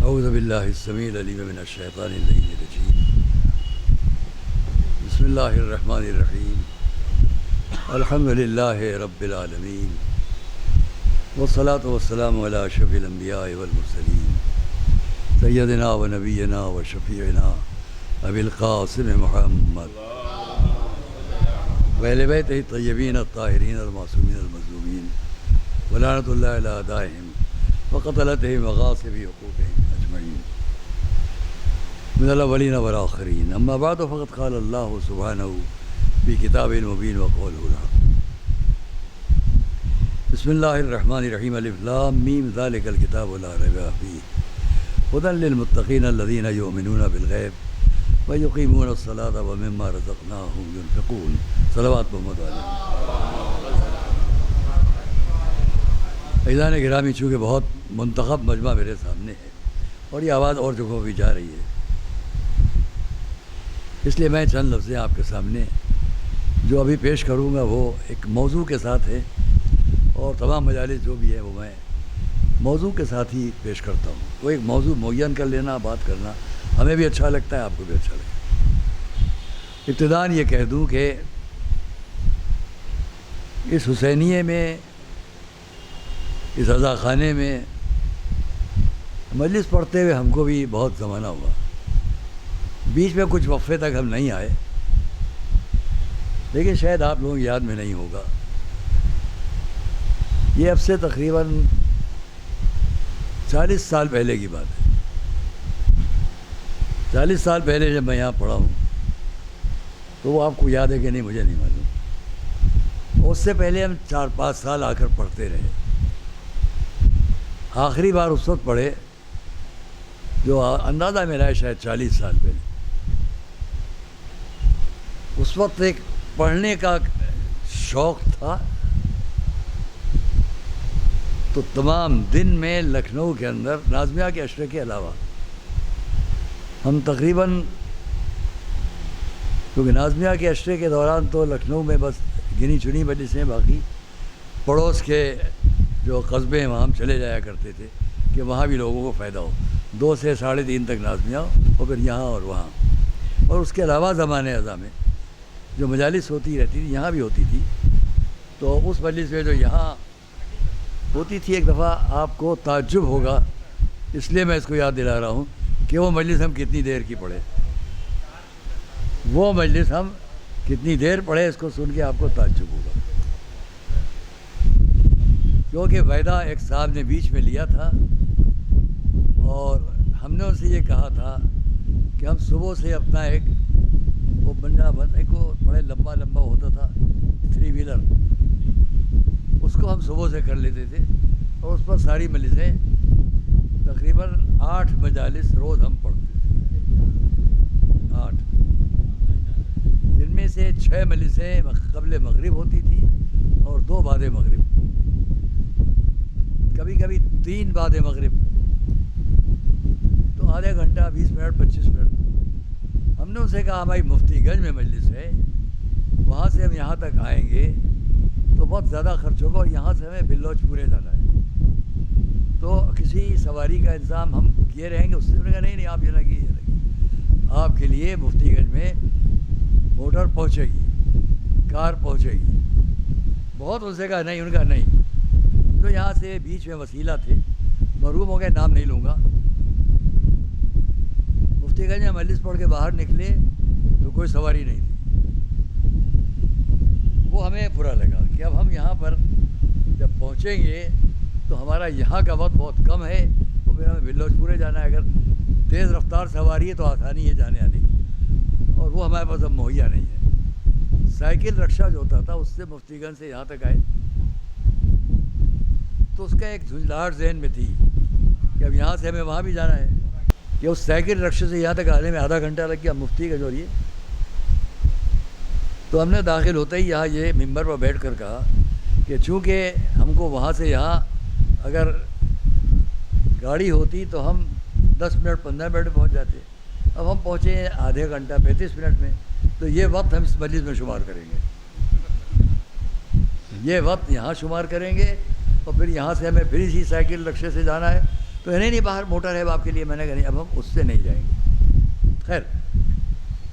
اعوذ باللہ السمیع العلیم من الشیطان اللعین الرجیم بسم اللہ الرحمن الرحیم الحمد للہ رب العالمین والصلاة والسلام علی اشرف الانبیاء والمرسلین سیدنا و نبینا و شفیعنا ابی القاسم محمد وآل بیتہ الطیبین الطاہرین المعصومین المظلومین ولعنۃ اللہ علی اعدائہم وقتلتہم وغاصب حقوقہم اجمعین من الاولین والآخرین اما بعد فقد قال اللہ سبحانہ فی کتاب المبین وقولہ الحق بسم اللہ الرحمن الرحیم الف لام میم ذلک الکتاب لا ریب فیہ ھدی للمتقین الذین یؤمنون بالغیب ویقیمون الصلاۃ ومما رزقناہم ینفقون صلوات محمد علیہ عزیزان گرامی، چونکہ بہت منتخب مجمع میرے سامنے ہے اور یہ آواز اور جگہوں بھی جا رہی ہے، اس لیے میں چند لفظیں آپ کے سامنے جو ابھی پیش کروں گا وہ ایک موضوع کے ساتھ ہے، اور تمام مجالس جو بھی ہے وہ میں موضوع کے ساتھ ہی پیش کرتا ہوں۔ وہ ایک موضوع معین کر لینا، بات کرنا ہمیں بھی اچھا لگتا ہے، آپ کو بھی اچھا لگتا ہے۔ ابتداءً یہ کہہ دوں کہ اس حسینیے میں، اس عزا خانے میں مجلس پڑھتے ہوئے ہم کو بھی بہت زمانہ ہوا، بیچ میں کچھ وقفے تک ہم نہیں آئے، لیکن شاید آپ لوگوں کی یاد میں نہیں ہوگا، یہ اب سے تقریباً 40 سال پہلے کی بات ہے۔ 40 سال پہلے جب میں یہاں پڑھا ہوں تو وہ آپ کو یاد ہے کہ نہیں مجھے نہیں معلوم، اس سے پہلے ہم 4-5 سال آ کر پڑھتے رہے۔ آخری بار اس وقت پڑھے جو اندازہ میرا ہے شاید 40 سال پہلے۔ اس وقت ایک پڑھنے کا شوق تھا، تو تمام دن میں لکھنؤ کے اندر نازمیہ کے اشرے کے علاوہ ہم تقریباً، کیونکہ نازمیہ کے اشرے کے دوران تو لکھنؤ میں بس گنی چنی مجلسیں، باقی پڑوس کے جو قصبے ہیں وہاں ہم چلے جایا کرتے تھے کہ وہاں بھی لوگوں کو فائدہ ہو، 2 سے 3.5 تک نازمیہ ہو، اور پھر یہاں اور وہاں۔ اور اس کے علاوہ زمانے ازاں میں جو مجالس ہوتی رہتی تھی، یہاں بھی ہوتی تھی، تو اس مجلس میں جو یہاں ہوتی تھی ایک دفعہ آپ کو تعجب ہوگا، اس لیے میں اس کو یاد دلا رہا ہوں کہ وہ مجلس ہم کتنی دیر کی پڑھے، وہ مجلس ہم کتنی دیر پڑھے، اس کو سن کے آپ کو تعجب ہوگا، کیونکہ وعدہ ایک صاحب نے بیچ میں لیا تھا اور ہم نے ان سے یہ کہا تھا کہ ہم صبح سے اپنا ایک وہ ایک وہ بڑے لمبا ہوتا تھا 3 ویلر، اس کو ہم صبح سے کر لیتے تھے، اور اس پر ساری مجلسیں تقریباً 8 مجالس روز ہم پڑھتے تھے، 8، جن میں سے 6 مجلسیں قبل مغرب ہوتی تھیں اور 2 بعد مغرب، کبھی کبھی 3 بعد مغرب، تو آدھا گھنٹہ 20 منٹ 25 منٹ۔ ہم نے ان سے کہا ہماری مفتی گنج میں مجلس ہے، وہاں سے ہم یہاں تک آئیں گے تو بہت زیادہ خرچ ہوگا، اور یہاں سے ہمیں بلوچ پورے جانا ہے، تو کسی سواری کا انتظام ہم کیے رہیں گے۔ اس سے انہوں نے کہا نہیں آپ یہ لگی آپ کے لیے مفتی گنج میں موٹر پہنچے گی، کار پہنچے گی۔ بہت ان سے کہا نہیں، ان کا نہیں، تو یہاں سے بیچ میں وسیلہ تھے، محروم ہو گئے، نام نہیں لوں گا۔ مفتی گنج میں مجلس پڑھ کے باہر نکلے تو کوئی سواری نہیں تھی، وہ ہمیں برا لگا کہ اب ہم یہاں پر جب پہنچیں گے تو ہمارا یہاں کا وقت بہت کم ہے، اور پھر ہمیں بلوچ پورے جانا ہے، اگر تیز رفتار سواری ہے تو آسانی ہے جانے آنے کی، اور وہ ہمارے پاس اب مہیا نہیں ہے۔ سائیکل رکشہ جو ہوتا تھا اس سے مفتی گنج سے یہاں تک آئے، تو اس کا ایک جھنجھلاہٹ ذہن میں تھی کہ اب یہاں سے ہمیں وہاں بھی جانا ہے، کہ اس سائیکل رکشے سے یہاں تک آنے میں آدھا گھنٹہ لگ گیا مفتی گنج، اور یہ تو ہم نے داخل ہوتے ہی یہاں یہ ممبر پر بیٹھ کر کہا کہ چونکہ ہم کو وہاں سے یہاں اگر گاڑی ہوتی تو ہم 10 منٹ 15 منٹ میں پہنچ جاتے، اب ہم پہنچے آدھے گھنٹہ 35 منٹ میں، تو یہ وقت ہم اس مجلس میں شمار کریں گے، یہ وقت یہاں شمار کریں گے، اور پھر یہاں سے ہمیں پھر اسی سائیکل رکشے سے جانا ہے، تو نہیں باہر موٹر ہے اب آپ کے لیے. میں نے کہا نہیں اب ہم اس سے نہیں جائیں گے. خیر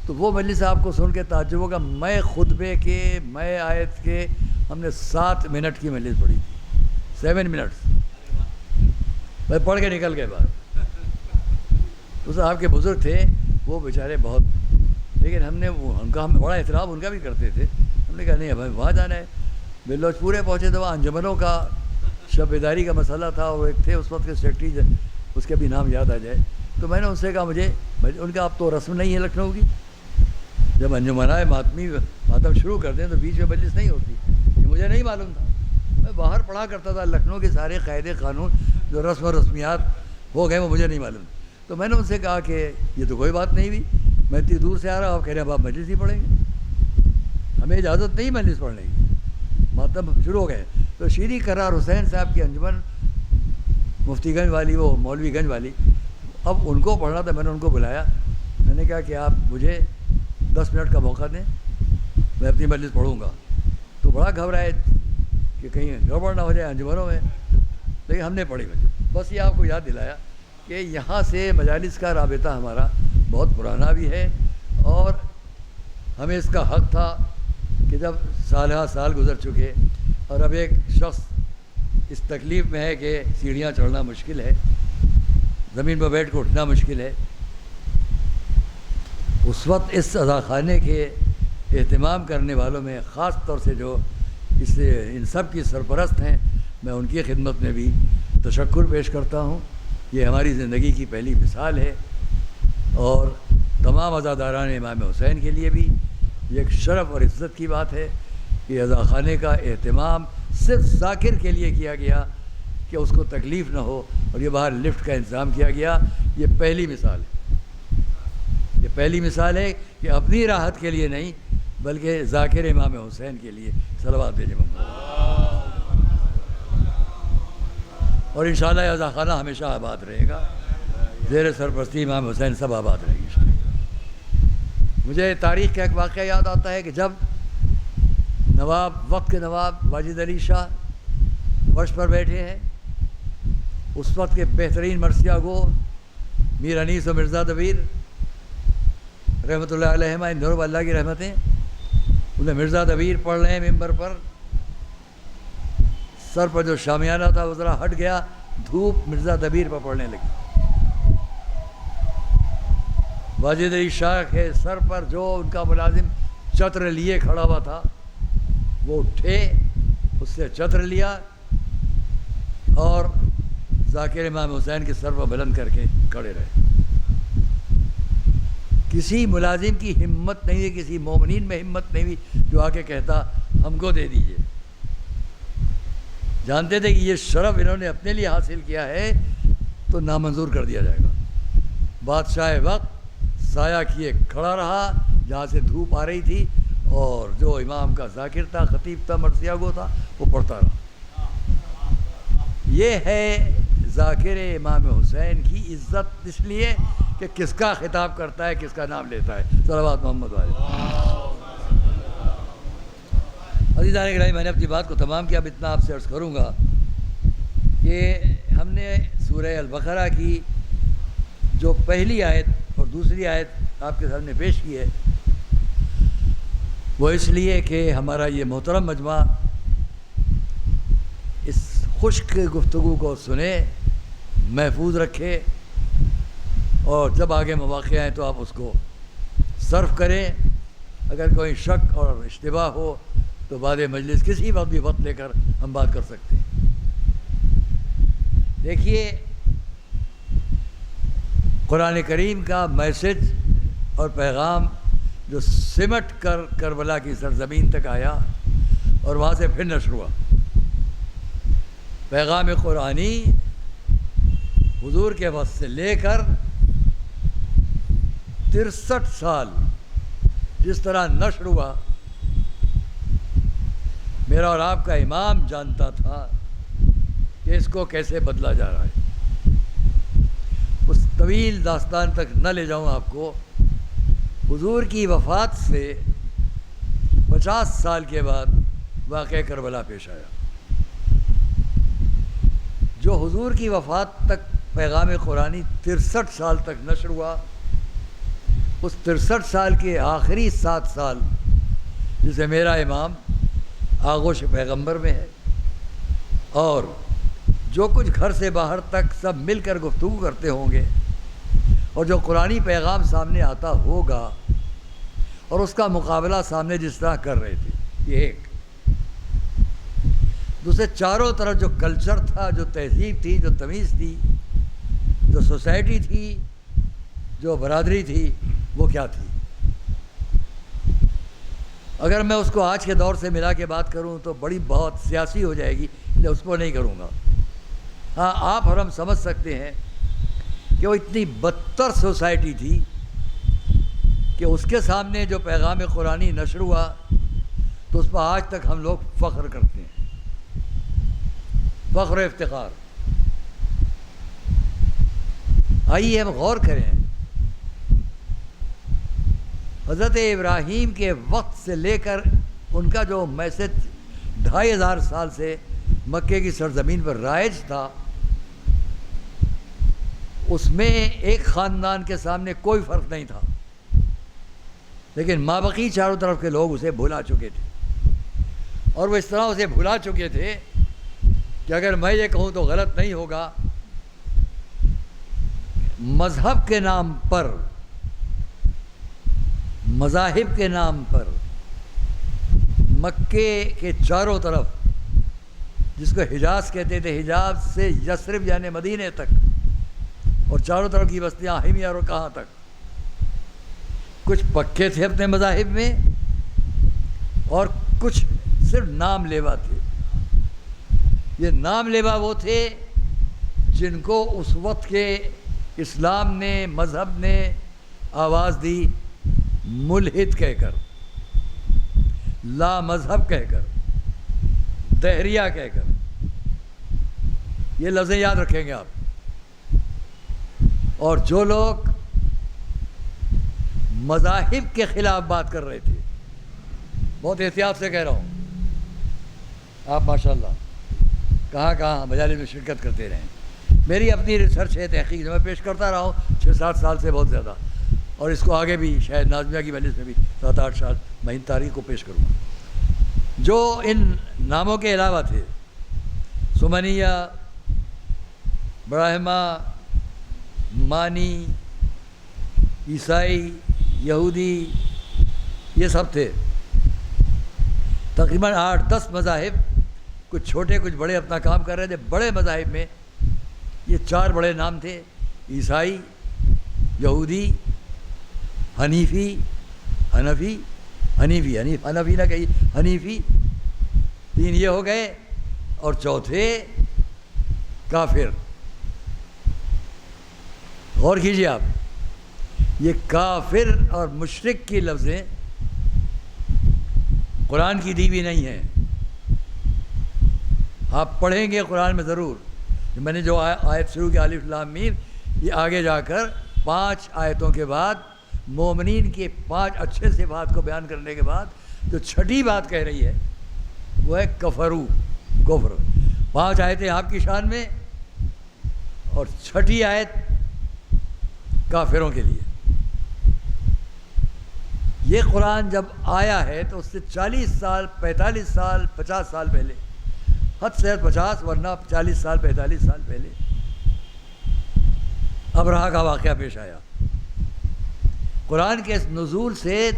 تو وہ مجلس آپ کو سن کے تعجب ہوگا. میں خطبے کے میں آیت کے ہم نے 7 منٹ کی مجلس پڑھی تھی. 7 منٹس میں پڑھ کے نکل گئے باہر. تو صاحب کے بزرگ تھے وہ بیچارے بہت, لیکن ہم نے ان کا ہم بڑا احترام ان کا بھی کرتے تھے. ہم نے کہا نہیں ہمیں وہاں جانا ہے. بلوچ پورے پہنچے تو وہاں انجمنوں کا شب بیداری کا مسئلہ تھا, اور ایک تھے اس وقت کے سیکرٹری, اس کا بھی نام یاد آ جائے. تو میں نے ان سے کہا مجھے, ان کا اب تو رسم نہیں ہے لکھنؤ کی, جب انجمنائے ماتم شروع کرتے ہیں تو بیچ میں مجلس نہیں ہوتی. یہ مجھے نہیں معلوم تھا. میں باہر پڑھا کرتا تھا لکھنؤ کے سارے قاعدے قانون جو رسم و رسمیات ہو گئے وہ مجھے نہیں معلوم. تو میں نے ان سے کہا کہ یہ تو کوئی بات نہیں ہوئی, میں اتنی دور سے آ رہا ہوں, آپ کہہ رہے ہیں اب آپ مجلس ہی پڑھیں گے, ہمیں اجازت نہیں مجلس پڑھنے کی. ماتم شروع ہو گئے. تو شیریں قرار حسین صاحب کی انجمن مفتی گنج والی, وہ مولوی گنج والی, اب ان کو پڑھنا تھا. میں نے ان کو بلایا, میں نے کہا کہ آپ مجھے 10 منٹ کا موقع دیں, میں اپنی مجلس پڑھوں گا. تو بڑا گھبرائے کہ کہیں گڑبڑ نہ ہو جائے انجمنوں میں, لیکن ہم نے پڑھی مجلس. بس یہ آپ کو یاد دلایا کہ یہاں سے مجالس کا رابطہ ہمارا بہت پرانا بھی ہے, اور ہمیں اس کا حق تھا کہ جب سالہ سال گزر چکے اور اب ایک شخص اس تکلیف میں ہے کہ سیڑھیاں چڑھنا مشکل ہے, زمین پر بیٹھ کے اٹھنا مشکل ہے, اس وقت اس عزاخانے کے اہتمام کرنے والوں میں خاص طور سے جو ان سب کی سرپرست ہیں, میں ان کی خدمت میں بھی تشکر پیش کرتا ہوں. یہ ہماری زندگی کی پہلی مثال ہے, اور تمام عزاداران امام حسین کے لیے بھی یہ ایک شرف اور عزت کی بات ہے کہ عزاخانے کا اہتمام صرف ذاکر کے لیے کیا گیا کہ اس کو تکلیف نہ ہو, اور یہ باہر لفٹ کا انتظام کیا گیا. یہ پہلی مثال ہے, یہ پہلی مثال ہے کہ اپنی راحت کے لیے نہیں بلکہ ذاکر امام حسین کے لیے. صلوات بھیجیں محمد. اور انشاءاللہ یہ عزاخانہ ہمیشہ آباد رہے گا, زیر سرپرستی امام حسین سب آباد رہے گی. مجھے تاریخ کا ایک واقعہ یاد آتا ہے کہ جب وقت کے نواب واجد علی شاہ فرش پر بیٹھے ہیں, اس وقت کے بہترین مرثیہ گو میر انیس و مرزا دبیر رحمۃ اللہ علیہ, نور اللہ کی رحمتیں, انہیں مرزا دبیر پڑھ رہے ہیں ممبر پر, سر پر جو شامیانہ تھا وہ ذرا ہٹ گیا, دھوپ مرزا دبیر پر پڑنے لگی. واجد علی شاہ کے سر پر جو ان کا ملازم چتر لیے کھڑا ہوا تھا وہ اٹھے, اس سے چتر لیا اور ذاکر امام حسین کے سر پر بلند کر کے کھڑے رہے. کسی ملازم کی ہمت نہیں ہوئی, کسی مومنین میں ہمت نہیں ہوئی جو آ کے کہتا ہم کو دے دیجیے. جانتے تھے کہ یہ شرف انہوں نے اپنے لیے حاصل کیا ہے تو نامنظور کر دیا جائے گا. بادشاہ وقت سایہ کیے کھڑا رہا جہاں سے دھوپ آ رہی تھی, اور جو امام کا ذاکر تھا, خطیب تھا, مرثیہ گو تھا, وہ پڑھتا رہا. یہ ہے ذاکر امام حسین کی عزت, اس لیے کہ کس کا خطاب کرتا ہے, کس کا نام لیتا ہے. صلوات محمد علیہ. عزیزان گرامی, میں نے اپنی بات کو تمام کیا. اب اتنا آپ سے عرض کروں گا کہ ہم نے سورہ البقرہ کی جو پہلی آیت اور دوسری آیت آپ کے سامنے پیش کی ہے, وہ اس لیے کہ ہمارا یہ محترم مجمع اس خشک گفتگو کو سنے, محفوظ رکھے, اور جب آگے مواقع آئیں تو آپ اس کو صرف کریں. اگر کوئی شک اور اشتباہ ہو تو بعد مجلس کسی وقت بھی وقت لے کر ہم بات کر سکتے ہیں. دیکھیے, قرآن کریم کا میسج اور پیغام جو سمٹ کر کربلا کی سرزمین تک آیا اور وہاں سے پھر نشر ہوا, پیغام قرآنی حضور کے وقت سے لے کر 63 سال جس طرح نشر ہوا, میرا اور آپ کا امام جانتا تھا کہ اس کو کیسے بدلا جا رہا ہے. اس طویل داستان تک نہ لے جاؤں آپ کو. حضور کی وفات سے 50 سال کے بعد واقعہ کربلا پیش آیا. جو حضور کی وفات تک پیغام قرآنی 63 سال تک نشر ہوا. اس 63 سال کے آخری 7 سال جسے میرا امام آغوش پیغمبر میں ہے، اور جو کچھ گھر سے باہر تک سب مل کر گفتگو کرتے ہوں گے، اور جو قرآنی پیغام سامنے آتا ہوگا اور اس کا مقابلہ سامنے جس طرح کر رہے تھے، یہ ایک. دوسرے چاروں طرف جو کلچر تھا، جو تہذیب تھی، جو تمیز تھی، جو سوسائٹی تھی، جو برادری تھی، وہ کیا تھی. اگر میں اس کو آج کے دور سے ملا کے بات کروں تو بڑی بہت سیاسی ہو جائے گی، میں اس کو نہیں کروں گا. ہاں، آپ اور ہم سمجھ سکتے ہیں کہ وہ اتنی بدتر سوسائٹی تھی کہ اس کے سامنے جو پیغام قرآنی نشر ہوا تو اس پر آج تک ہم لوگ فخر کرتے ہیں، فخر و افتخار. آئیے ہم غور کریں. حضرت ابراہیم کے وقت سے لے کر ان کا جو میسج 2500 سال سے مکے کی سرزمین پر رائج تھا، اس میں ایک خاندان کے سامنے کوئی فرق نہیں تھا، لیکن مابقی چاروں طرف کے لوگ اسے بھلا چکے تھے. اور وہ اس طرح اسے بھلا چکے تھے کہ اگر میں یہ کہوں تو غلط نہیں ہوگا، مذہب کے نام پر، مذاہب کے نام پر مکے کے چاروں طرف، جس کو حجاز کہتے تھے، حجاز سے یثرب یعنی مدینے تک، اور چاروں طرف کی بستیاں حمیہ اور کہاں تک، کچھ پکے تھے اپنے مذاہب میں اور کچھ صرف نام لیوا تھے. یہ نام لیوا وہ تھے جن کو اس وقت کے اسلام نے، مذہب نے آواز دی ملحد کہہ کر، لا مذہب کہہ کر، دہریہ کہہ کر. یہ لفظیں یاد رکھیں گے آپ. اور جو لوگ مذاہب کے خلاف بات کر رہے تھے، بہت احتیاط سے کہہ رہا ہوں، آپ ماشاءاللہ کہاں کہاں مجالس میں شرکت کرتے رہیں. میری اپنی ریسرچ ہے، تحقیق میں پیش کرتا رہا ہوں 6-7 سال سے بہت زیادہ، اور اس کو آگے بھی شاید نازمیہ کی مجلس میں بھی 7-8 سال میں ان تاریخ کو پیش کروں گا. جو ان ناموں کے علاوہ تھے، سمنیہ، برہما، مانی، عیسائی، یہودی، یہ سب تھے. تقریباً 8-10 مذاہب، کچھ چھوٹے کچھ بڑے اپنا کام کر رہے تھے. بڑے مذاہب میں یہ 4 بڑے نام تھے: عیسائی، یہودی، حنیفی نہ کہی، حنیفی. 3 یہ ہو گئے، اور چوتھے کافر. غور کیجیے آپ، یہ کافر اور مشرک کی لفظیں قرآن کی دی بھی نہیں ہیں. آپ پڑھیں گے قرآن میں ضرور. میں نے جو آیت شروع کی الف لام میم، یہ آگے جا کر 5 آیتوں کے بعد مومنین کے 5 اچھے صفات کو بیان کرنے کے بعد جو 6ٹھی بات کہہ رہی ہے وہ ہے کفرو، کفر. 5 آیتیں آپ کی شان میں، اور 6ٹھی آیت کافروں کے لیے. یہ قرآن جب آیا ہے تو اس سے 40 سال، 45 سال، 50 سال پہلے، حد سے حد 50 ورنہ 40 سال، 45 سال پہلے ابرہہ کا واقعہ پیش آیا. قرآن کے اس نزول سے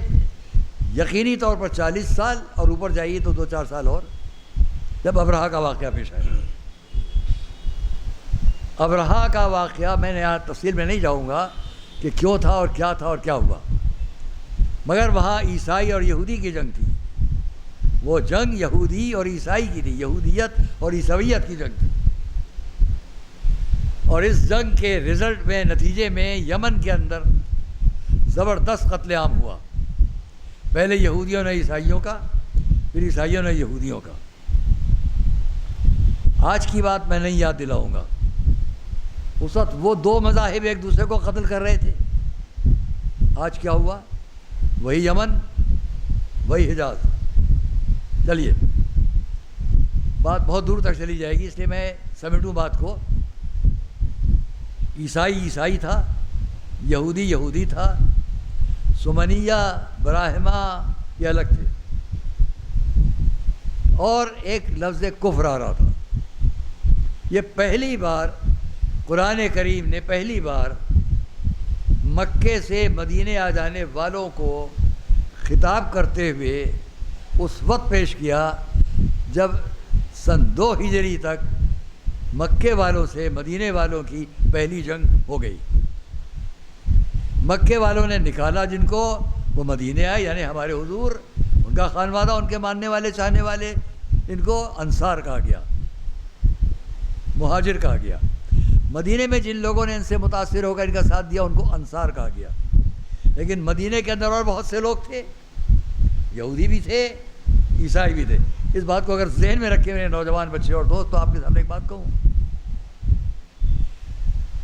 یقینی طور پر 40 سال اور اوپر جائیے تو 2-4 سال اور، جب ابرہہ کا واقعہ پیش آیا. ابرہہ کا واقعہ میں نے یہاں تفصیل میں نہیں جاؤں گا کہ کیوں تھا اور کیا تھا اور کیا ہوا، مگر وہاں عیسائی اور یہودی کی جنگ تھی. وہ جنگ یہودی اور عیسائی کی تھی، یہودیت اور عیسویت کی جنگ تھی. اور اس جنگ کے رزلٹ میں، نتیجے میں، یمن کے اندر زبردست قتل عام ہوا. پہلے یہودیوں نے عیسائیوں کا، پھر عیسائیوں نے یہودیوں کا. آج کی بات میں نہیں یاد دلاؤں گا. اس وقت وہ 2 مذاہب ایک دوسرے کو قتل کر رہے تھے. آج کیا ہوا؟ وہی یمن، وہی حجاز. چلیے، بات بہت دور تک چلی جائے گی، اس لیے میں سمیٹوں بات کو. عیسائی تھا، یہودی تھا، سمنیہ براہما یہ الگ تھے، اور ایک لفظ کفر آ رہا تھا۔ یہ پہلی بار قرآن کریم نے پہلی بار مکے سے مدینے آ جانے والوں کو خطاب کرتے ہوئے اس وقت پیش کیا جب سن 2 ہجری تک مکے والوں سے مدینے والوں کی پہلی جنگ ہو گئی۔ مکے والوں نے نکالا جن کو، وہ مدینے آئے، یعنی ہمارے حضور، ان کا خانوادہ، ان کے ماننے والے چاہنے والے، ان کو انصار کہا گیا، مہاجر کہا گیا۔ مدینے میں جن لوگوں نے ان سے متاثر ہو کر ان کا ساتھ دیا ان کو انصار کہا گیا۔ لیکن مدینے کے اندر اور بہت سے لوگ تھے، یہودی بھی تھے، عیسائی بھی تھے۔ اس بات کو اگر ذہن میں رکھے میرے نوجوان بچے اور دوست، تو آپ کے سامنے ایک بات کہوں،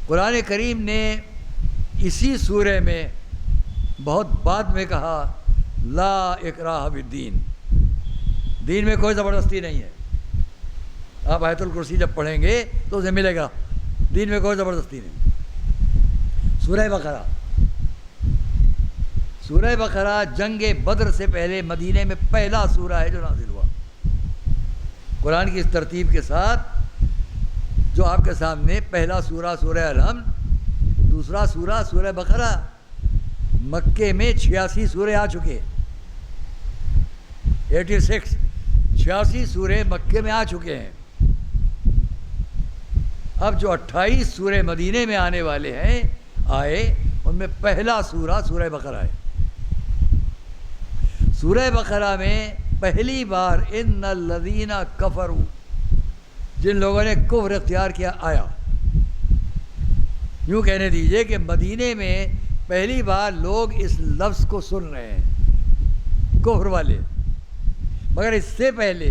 قرآن کریم نے اسی سورہ میں بہت بعد میں کہا لا اکراہ فی الدین، دین میں کوئی زبردستی نہیں ہے۔ آپ آیت الکرسی جب پڑھیں گے تو اسے ملے گا دین میں کوئی زبردستی نہیں۔ سورہ بقرہ جنگ بدر سے پہلے مدینے میں پہلا سورہ ہے جو نازل ہوا قرآن کی اس ترتیب کے ساتھ، جو آپ کے سامنے پہلا سورہ سورہ الحمد، دوسرا سورہ سورہ بقرہ۔ مکے میں 86 سورے آ چکے، 86 سورے مکے میں آ چکے ہیں۔ اب جو 28 سورے مدینے میں آنے والے ہیں آئے، ان میں پہلا سورہ سورہ بقرہ ہے۔ سورہ بقرہ میں پہلی بار ان الذین کفروا، جن لوگوں نے کفر اختیار کیا، آیا۔ یوں کہنے دیجئے کہ مدینے میں پہلی بار لوگ اس لفظ کو سن رہے ہیں، کفر والے۔ مگر اس سے پہلے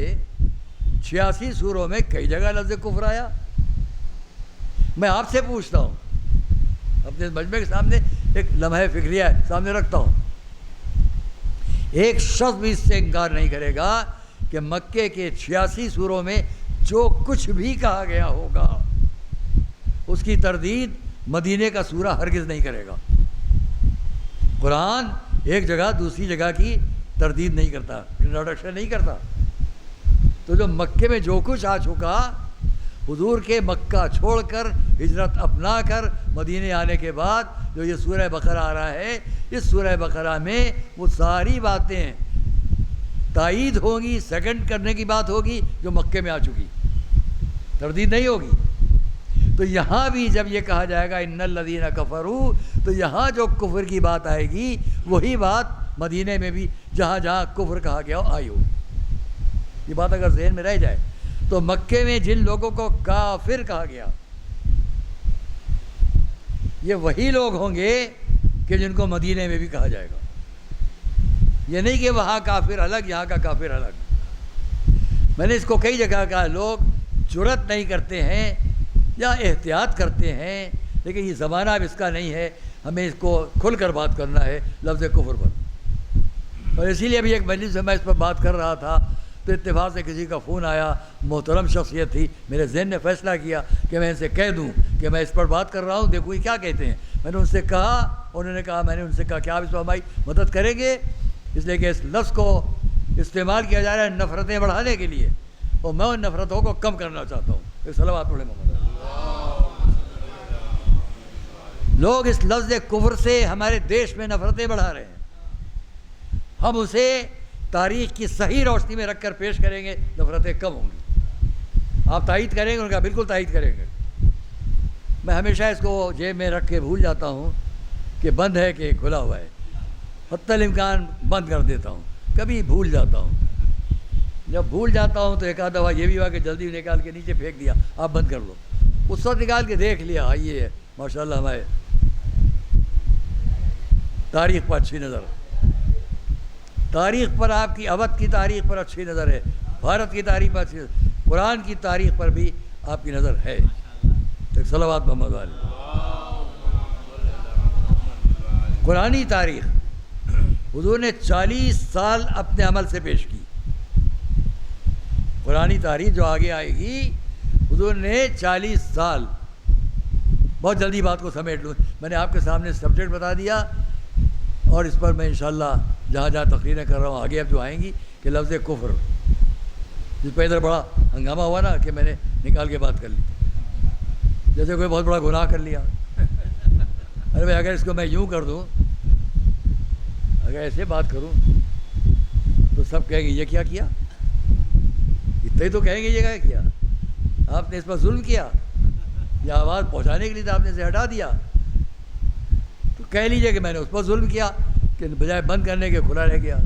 86 سوروں میں کئی جگہ لفظ کفر آیا۔ میں آپ سے پوچھتا ہوں، اپنے مجمع کے سامنے ایک لمحہ فکریہ سامنے رکھتا ہوں، ایک شخص بھی اس سے انکار نہیں کرے گا کہ مکے کے 86 سوروں میں جو کچھ بھی کہا گیا ہوگا اس کی تردید مدینے کا سورہ ہرگز نہیں کرے گا۔ قرآن ایک جگہ دوسری جگہ کی تردید نہیں کرتا، انٹروڈکشن نہیں کرتا۔ تو جو مکے میں جو کچھ آ چکا، حضور کے مکہ چھوڑ کر ہجرت اپنا کر مدینے آنے کے بعد جو یہ سورہ بقرہ آ رہا ہے، اس سورہ بقرہ میں وہ ساری باتیں تائید ہوں گی، سیکنڈ کرنے کی بات ہوگی جو مکے میں آ چکی، تردید نہیں ہوگی۔ تو یہاں بھی جب یہ کہا جائے گا ان الذین کفروا، تو یہاں جو کفر کی بات آئے گی وہی بات مدینے میں بھی جہاں جہاں کفر کہا گیا آئی ہو۔ یہ بات اگر ذہن میں رہ جائے تو مکے میں جن لوگوں کو کافر کہا گیا، یہ وہی لوگ ہوں گے کہ جن کو مدینے میں بھی کہا جائے گا۔ یہ نہیں کہ وہاں کافر الگ یہاں کا کافر الگ۔ میں نے اس کو کئی جگہ کہا، لوگ جرأت نہیں کرتے ہیں یا احتیاط کرتے ہیں، لیکن یہ زمانہ اب اس کا نہیں ہے، ہمیں اس کو کھل کر بات کرنا ہے لفظ کفر پر۔ اور اسی لیے ابھی ایک مجلس میں اس پر بات کر رہا تھا تو اتفاق سے کسی کا فون آیا، محترم شخصیت تھی، میرے ذہن نے فیصلہ کیا کہ میں ان سے کہہ دوں کہ میں اس پر بات کر رہا ہوں، دیکھو یہ کیا کہتے ہیں۔ میں نے ان سے کہا، انہوں نے کہا، میں نے ان سے کہا کہ آپ اس پر ہماری مدد کریں گے، اس لیے کہ اس لفظ کو استعمال کیا جا رہا ہے نفرتیں بڑھانے کے لیے، اور میں ان نفرتوں کو کم کرنا چاہتا ہوں۔ ایک صلوات پڑھیں محمد۔ لوگ اس لفظ کفر سے ہمارے دیش میں نفرتیں بڑھا رہے ہیں، ہم اسے تاریخ کی صحیح روشنی میں رکھ کر پیش کریں گے، نفرتیں کم ہوں گی۔ آپ تائید کریں گے، ان کا بالکل تائید کریں گے۔ میں ہمیشہ اس کو جیب میں رکھ کے بھول جاتا ہوں کہ بند ہے کہ کھلا ہوا ہے، حتی الامکان بند کر دیتا ہوں، کبھی بھول جاتا ہوں۔ جب بھول جاتا ہوں تو ایک آدھ دفعہ یہ بھی ہوا کہ جلدی نکال کے نیچے پھینک دیا، آپ بند کر لو۔ اس وقت نکال کے دیکھ لیا، یہ ہے ماشاءاللہ ہمارے تاریخ پر اچھی نظر، تاریخ پر، آپ کی اودھ کی تاریخ پر اچھی نظر ہے، بھارت کی تاریخ پر اچھی نظر، قرآن کی تاریخ پر بھی آپ کی نظر ہے۔ ایک صلوات محمد علیہ۔ قرآنی تاریخ حضور نے 40 سال اپنے عمل سے پیش کی۔ قرآنی تاریخ جو آگے آئے گی، حضور نے 40 سال بہت جلدی بات کو سمیٹ لوں. میں نے آپ کے سامنے سبجیکٹ بتا دیا اور اس پر میں انشاءاللہ جہاں جہاں تقریریں کر رہا ہوں آگے اب جو آئیں گی کہ لفظ کفر، جس پہ ادھر بڑا ہنگامہ ہوا نا کہ میں نے نکال کے بات کر لی جیسے کوئی بہت بڑا گناہ کر لیا. ارے بھائی اگر اس کو میں یوں کر دوں، اگر ایسے بات کروں تو سب کہیں گے یہ کیا کیا، اتنے ہی تو کہیں گے یہ کیا کیا، آپ نے اس پر ظلم کیا، یہ آواز پہنچانے کے لیے تو آپ نے اسے ہٹا دیا. تو کہہ لیجئے کہ میں نے اس پر ظلم کیا کہ بجائے بند کرنے کے کھلا رہ گیا.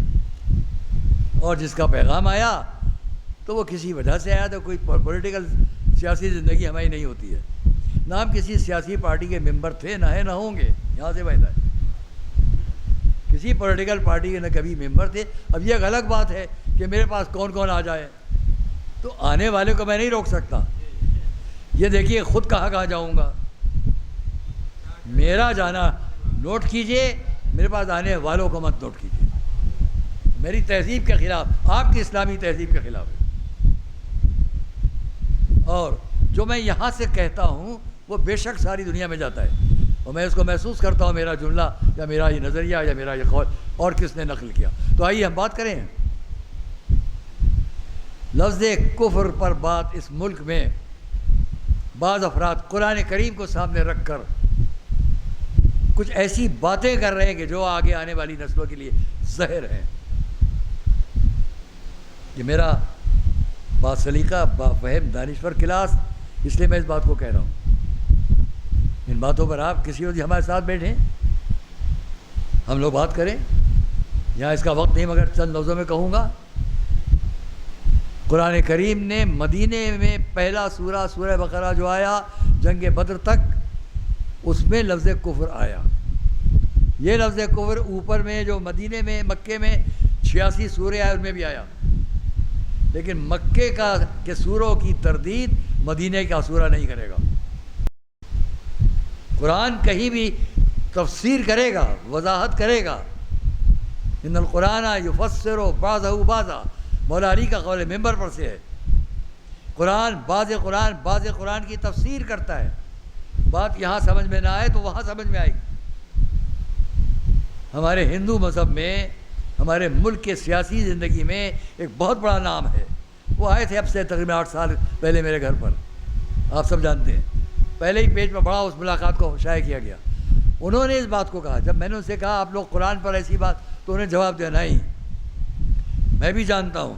اور جس کا پیغام آیا تو وہ کسی وجہ سے آیا، تو کوئی پولیٹیکل سیاسی زندگی ہماری نہیں ہوتی ہے. نہ ہم کسی سیاسی پارٹی کے ممبر تھے، نہ ہے نہ ہوں گے، یہاں سے وعدہ ہے. کسی پولیٹیکل پارٹی کے نہ کبھی ممبر تھے. اب یہ ایک الگ بات ہے کہ میرے پاس کون کون آ جائے، تو آنے والے کو میں نہیں روک سکتا. یہ دیکھیے خود کہاں جاؤں گا. میرا جانا نوٹ کیجئے، میرے پاس آنے والوں کو مت نوٹ کیجئے. میری تہذیب کے خلاف، آپ کی اسلامی تہذیب کے خلاف ہے. اور جو میں یہاں سے کہتا ہوں وہ بے شک ساری دنیا میں جاتا ہے، اور میں اس کو محسوس کرتا ہوں، میرا جملہ یا میرا یہ نظریہ یا میرا یہ قول اور کس نے نقل کیا. تو آئیے ہم بات کریں. لفظ کفر پر بات اس ملک میں بعض افراد قرآن کریم کو سامنے رکھ کر کچھ ایسی باتیں کر رہے ہیں کہ جو آگے آنے والی نسلوں کے لیے زہر ہیں. یہ میرا با سلیقہ، با فہم، دانشور کلاس، اس لیے میں اس بات کو کہہ رہا ہوں. ان باتوں پر آپ کسی وقت ہمارے ساتھ بیٹھیں، ہم لوگ بات کریں. یہاں اس کا وقت نہیں، مگر چند لفظوں میں کہوں گا. قرآن کریم نے مدینے میں پہلا سورہ بقرہ جو آیا جنگ بدر تک، اس میں لفظ کفر آیا. یہ لفظ کفر اوپر میں جو مدینے میں مکے میں 86 سورے آئے ان میں بھی آیا، لیکن مکے کے سوروں کی تردید مدینے کا سورہ نہیں کرے گا. قرآن کہیں بھی تفسیر کرے گا، وضاحت کرے گا. ان القرآن یفسر بعضہ بعضا، مولا علی کا قول ممبر پر سے ہے. قرآن بعض قرآن کی تفسیر کرتا ہے. بات یہاں سمجھ میں نہ آئے تو وہاں سمجھ میں آئے گی. ہمارے ہندو مذہب میں، ہمارے ملک کے سیاسی زندگی میں ایک بہت بڑا نام ہے. وہ آئے تھے اب سے تقریباً 8 سال پہلے میرے گھر پر، آپ سب جانتے ہیں. پہلے ہی پیج میں بڑا اس ملاقات کو شائع کیا گیا. انہوں نے اس بات کو کہا، جب میں نے ان سے کہا آپ لوگ قرآن پر ایسی بات، تو انہیں جواب دیا نہیں، میں بھی جانتا ہوں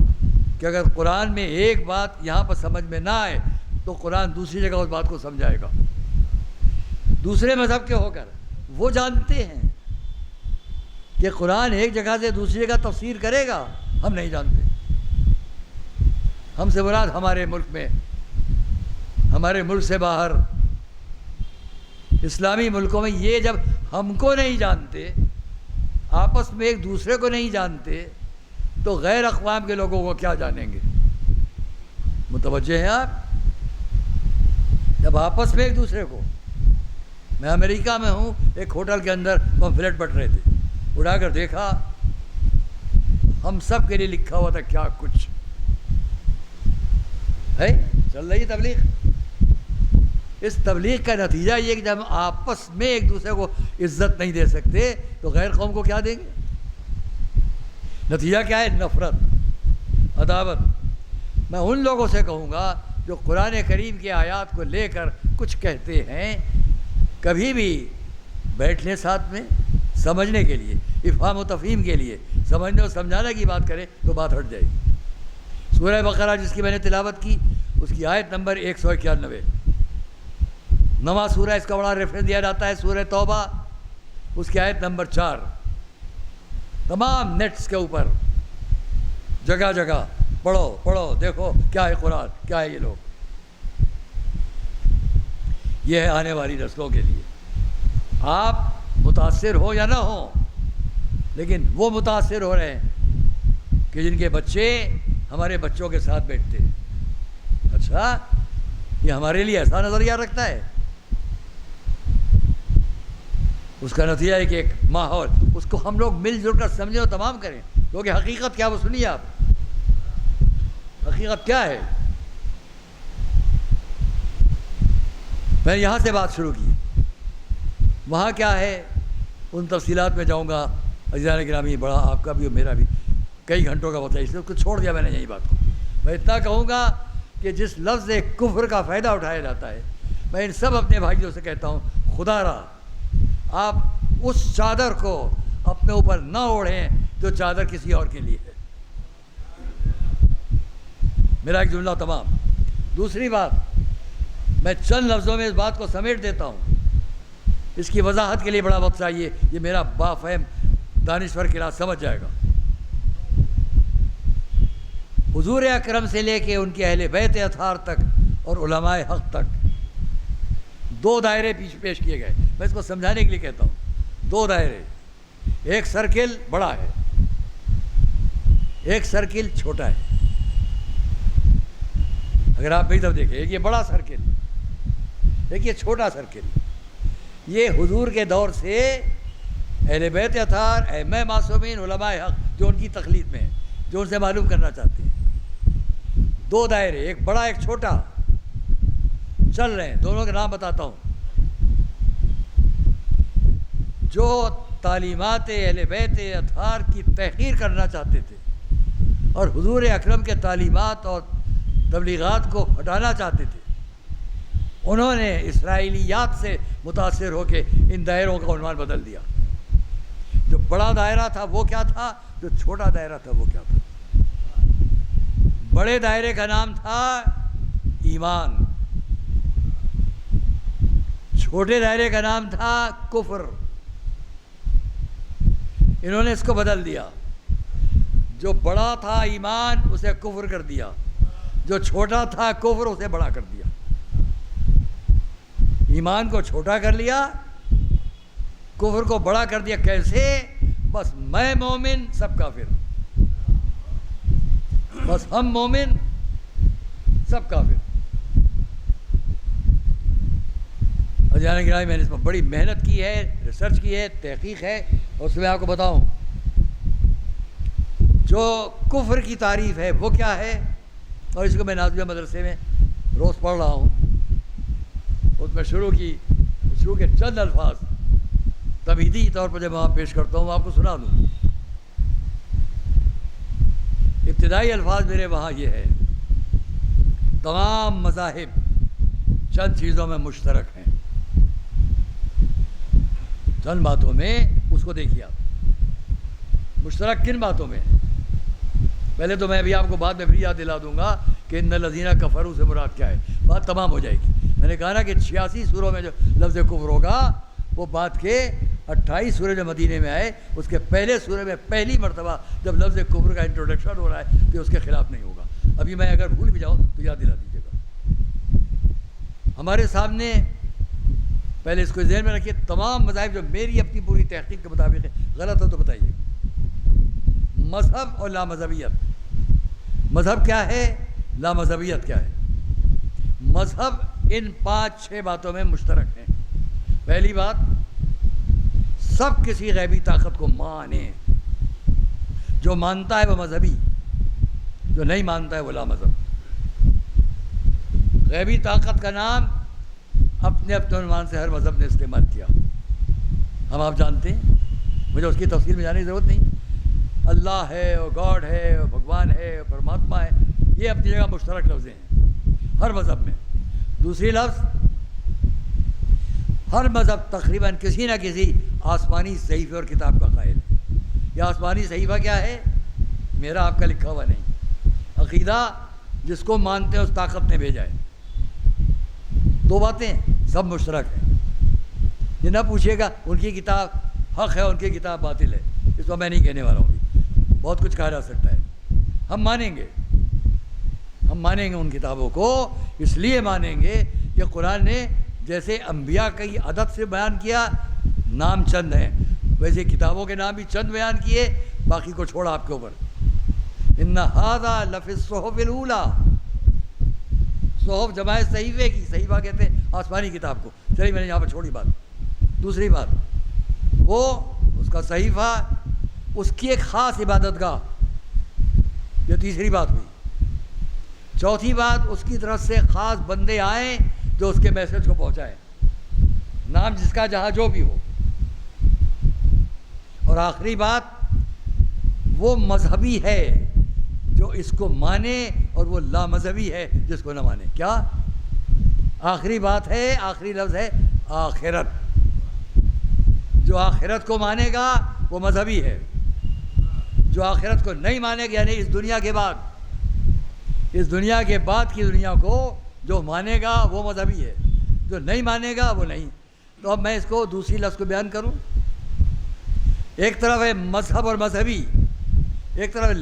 کہ اگر قرآن میں ایک بات یہاں پر سمجھ میں نہ آئے تو قرآن دوسری جگہ اس بات کو سمجھائے گا. دوسرے مذہب کے ہو کر وہ جانتے ہیں کہ قرآن ایک جگہ سے دوسری جگہ تفسیر کرے گا، ہم نہیں جانتے. ہم سے مراد ہمارے ملک میں، ہمارے ملک سے باہر اسلامی ملکوں میں یہ جب ہم کو نہیں جانتے، آپس میں ایک دوسرے کو نہیں جانتے، تو غیر اقوام کے لوگوں کو کیا جانیں گے. متوجہ ہیں آپ؟ جب آپس میں ایک دوسرے کو، میں امریکہ میں ہوں، ایک ہوٹل کے اندر پمفلیٹ بٹ رہے تھے، اڑا کر دیکھا، ہم سب کے لیے لکھا ہوا تھا کیا کچھ ہے. چل رہی تبلیغ. اس تبلیغ کا نتیجہ یہ کہ جب ہم آپس میں ایک دوسرے کو عزت نہیں دے سکتے تو غیر قوم کو کیا دیں گے. نتیجہ کیا ہے؟ نفرت، عداوت. میں ان لوگوں سے کہوں گا جو قرآن کریم کی آیات کو لے کر کچھ کہتے ہیں، کبھی بھی بیٹھ لیں ساتھ میں سمجھنے کے لیے، افہام و تفہیم کے لیے، سمجھنے اور سمجھانے کی بات کریں تو بات ہٹ جائے گی. سورہ بقرہ جس کی میں نے تلاوت کی، اس کی آیت نمبر 191. نواں سورہ اس کا بڑا ریفرنس دیا جاتا ہے سورہ توبہ، اس کی آیت نمبر 4. تمام نیٹس کے اوپر جگہ جگہ پڑھو دیکھو کیا ہے قرآن، کیا ہے یہ لوگ. یہ ہے آنے والی نسلوں کے لیے. آپ متاثر ہو یا نہ ہو، لیکن وہ متاثر ہو رہے ہیں کہ جن کے بچے ہمارے بچوں کے ساتھ بیٹھتے ہیں. اچھا، یہ ہمارے لیے ایسا نظریہ رکھتا ہے. اس کا نتیجہ ہے کہ ایک ماحول، اس کو ہم لوگ مل جل کر سمجھیں اور تمام کریں. کیونکہ حقیقت کیا، وہ سنیے آپ، حقیقت کیا ہے. میں نے یہاں سے بات شروع کی. وہاں کیا ہے ان تفصیلات میں جاؤں گا عزیزان گرامی، بڑا آپ کا بھی اور میرا بھی کئی گھنٹوں کا وقت ہے، اس لیے اس کو چھوڑ دیا میں نے یہی بات کو. میں اتنا کہوں گا کہ جس لفظ کفر کا فائدہ اٹھایا جاتا ہے، میں ان سب اپنے بھائیوں سے کہتا ہوں خدا را آپ اس چادر کو اپنے اوپر نہ اوڑھیں جو چادر کسی اور کے لیے ہے. میرا ایک جملہ تمام. دوسری بات، میں چند لفظوں میں اس بات کو سمیٹ دیتا ہوں، اس کی وضاحت کے لیے بڑا وقت چاہیے، یہ میرا بافہم دانشور کلاس سمجھ جائے گا. حضور اکرم سے لے کے ان کے اہل بیت اطہار تک اور علماء حق تک دو دائرے پیش کیے گئے. میں اس کو سمجھانے کے لیے کہتا ہوں، دو دائرے، ایک سرکل بڑا ہے، ایک سرکل چھوٹا ہے. اگر آپ میری طرف دیکھیں، ایک یہ بڑا سرکل، ایک یہ چھوٹا سرکل. یہ حضور کے دور سے اہل بیت اطہار، ائمہ معصومین، علماء حق جو ان کی تقلید میں ہیں، جو ان سے معلوم کرنا چاہتے ہیں. دو دائرے، ایک بڑا ایک چھوٹا چل رہے ہیں. دونوں کے نام بتاتا ہوں. جو تعلیمات اہل بیت اطہار کی تحقیر کرنا چاہتے تھے اور حضور اکرم کے تعلیمات اور تبلیغات کو ہٹانا چاہتے تھے، انہوں نے اسرائیلیات سے متاثر ہو کے ان دائروں کا عنوان بدل دیا. جو بڑا دائرہ تھا وہ کیا تھا، جو چھوٹا دائرہ تھا وہ کیا تھا. بڑے دائرے کا نام تھا ایمان، چھوٹے دائرے کا نام تھا کفر. انہوں نے اس کو بدل دیا. جو بڑا تھا ایمان اسے کفر کر دیا، جو چھوٹا تھا کفر اسے بڑا کر دیا. ایمان کو چھوٹا کر لیا، کفر کو بڑا کر دیا. کیسے؟ بس میں مومن سب کافر، بس ہم مومن سب کافر. اور جانے گرامی، میں نے اس پر بڑی محنت کی ہے، ریسرچ کی ہے، تحقیق ہے. اور اس میں آپ کو بتاؤں جو کفر کی تعریف ہے وہ کیا ہے، اور اس کو میں نازیہ مدرسے میں روز پڑھ رہا ہوں. اس میں شروع کے چند الفاظ تمہیدی طور پر جب میں وہاں پیش کرتا ہوں، آپ کو سنا دوں. ابتدائی الفاظ میرے وہاں یہ ہے: تمام مذاہب چند چیزوں میں مشترک ہیں. چند باتوں میں اس کو دیکھیے آپ، مشترک کن باتوں میں. پہلے تو میں ابھی آپ کو بعد میں پھر یاد دلا دوں گا کہ ان الذین کفروا سے مراد کیا ہے. بات تمام ہو جائے گی. میں نے کہا نا کہ 86 سوروں میں جو لفظ کفر ہوگا وہ بات کے 28 سورے جو مدینے میں آئے اس کے پہلے سورے میں پہلی مرتبہ جب لفظ کفر کا انٹروڈکشن ہو رہا ہے تو اس کے خلاف نہیں ہوگا. ابھی میں اگر بھول بھی جاؤں تو یاد دلا دیجیے گا. ہمارے سامنے پہلے اس کو ذہن میں رکھیے، تمام مذاہب جو میری اپنی پوری تحقیق کے مطابق ہے، غلط ہو تو بتائیے. مذہب اور لامذہبیت. مذہب کیا ہے، لامذہبیت کیا ہے؟ مذہب ان 5-6 باتوں میں مشترک ہیں. پہلی بات، سب کسی غیبی طاقت کو مانے. جو مانتا ہے وہ مذہبی، جو نہیں مانتا ہے وہ لامذہب. غیبی طاقت کا نام اپنے عنوان سے ہر مذہب نے استعمال کیا. ہم آپ جانتے ہیں، مجھے اس کی تفصیل میں جانے کی ضرورت نہیں. اللہ ہے اور گاڈ ہے اور بھگوان ہے اور پرماتما ہے، یہ اپنی جگہ مشترک لفظیں ہیں ہر مذہب میں. دوسری لفظ، ہر مذہب تقریباً کسی نہ کسی آسمانی صحیفے اور کتاب کا قائل ہے. یہ آسمانی صحیفہ کیا ہے؟ میرا آپ کا لکھا ہوا نہیں. عقیدہ جس کو مانتے ہیں اس طاقت نے بھیجا ہے. دو باتیں سب مشترک ہیں. یہ نہ پوچھیے گا ان کی کتاب حق ہے ان کی کتاب باطل ہے، اس کو میں نہیں کہنے والا ہوں. بہت کچھ کہا جا سکتا ہے. ہم مانیں گے ان کتابوں کو، اس لیے مانیں گے کہ قرآن نے جیسے انبیاء کی عدد سے بیان کیا، نام چند ہیں، ویسے کتابوں کے نام بھی چند بیان کیے، باقی کو چھوڑا آپ کے اوپر. ان ھذا لفی الصحف الاولی. صحف جمع صحیفے کی، صحیفہ کہتے ہیں آسمانی کتاب کو. چلیے میں نے یہاں پر چھوڑی بات. دوسری بات، وہ اس کا صحیفہ، اس کی ایک خاص عبادت گاہ. یہ تیسری بات ہوئی. چوتھی بات، اس کی طرف سے خاص بندے آئیں جو اس کے میسج کو پہنچائیں. نام جس کا جہاں جو بھی ہو. اور آخری بات وہ مذہبی ہے جو اس کو مانے اور وہ لا مذہبی ہے جس کو نہ مانے. کیا آخری بات ہے؟ آخری لفظ ہے آخرت. جو آخرت کو مانے گا وہ مذہبی ہے. جو آخرت کو نہیں مانے گا یعنی اس دنیا کے بعد کی دنیا کو جو مانے گا وہ مذہبی ہے. جو نہیں مانے گا وہ نہیں. تو اب میں اس کو دوسری لفظ کو بیان کروں. ایک طرف ہے مذہب اور مذہبی، ایک طرف ہے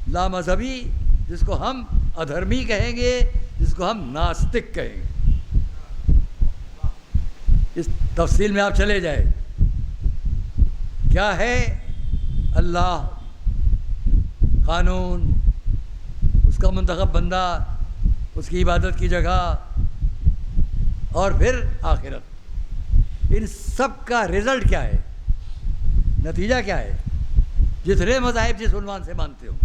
لا مذہبی جس کو ہم ادھرمی کہیں گے، جس کو ہم ناستک کہیں گے. اس تفصیل میں آپ چلے جائیں. کیا ہے؟ اللہ، قانون، اس کا منتخب بندہ، اس کی عبادت کی جگہ، اور پھر آخرت. ان سب کا رزلٹ کیا ہے؟ نتیجہ کیا ہے؟ جتنے مذاہب جس عنوان سے مانتے ہو.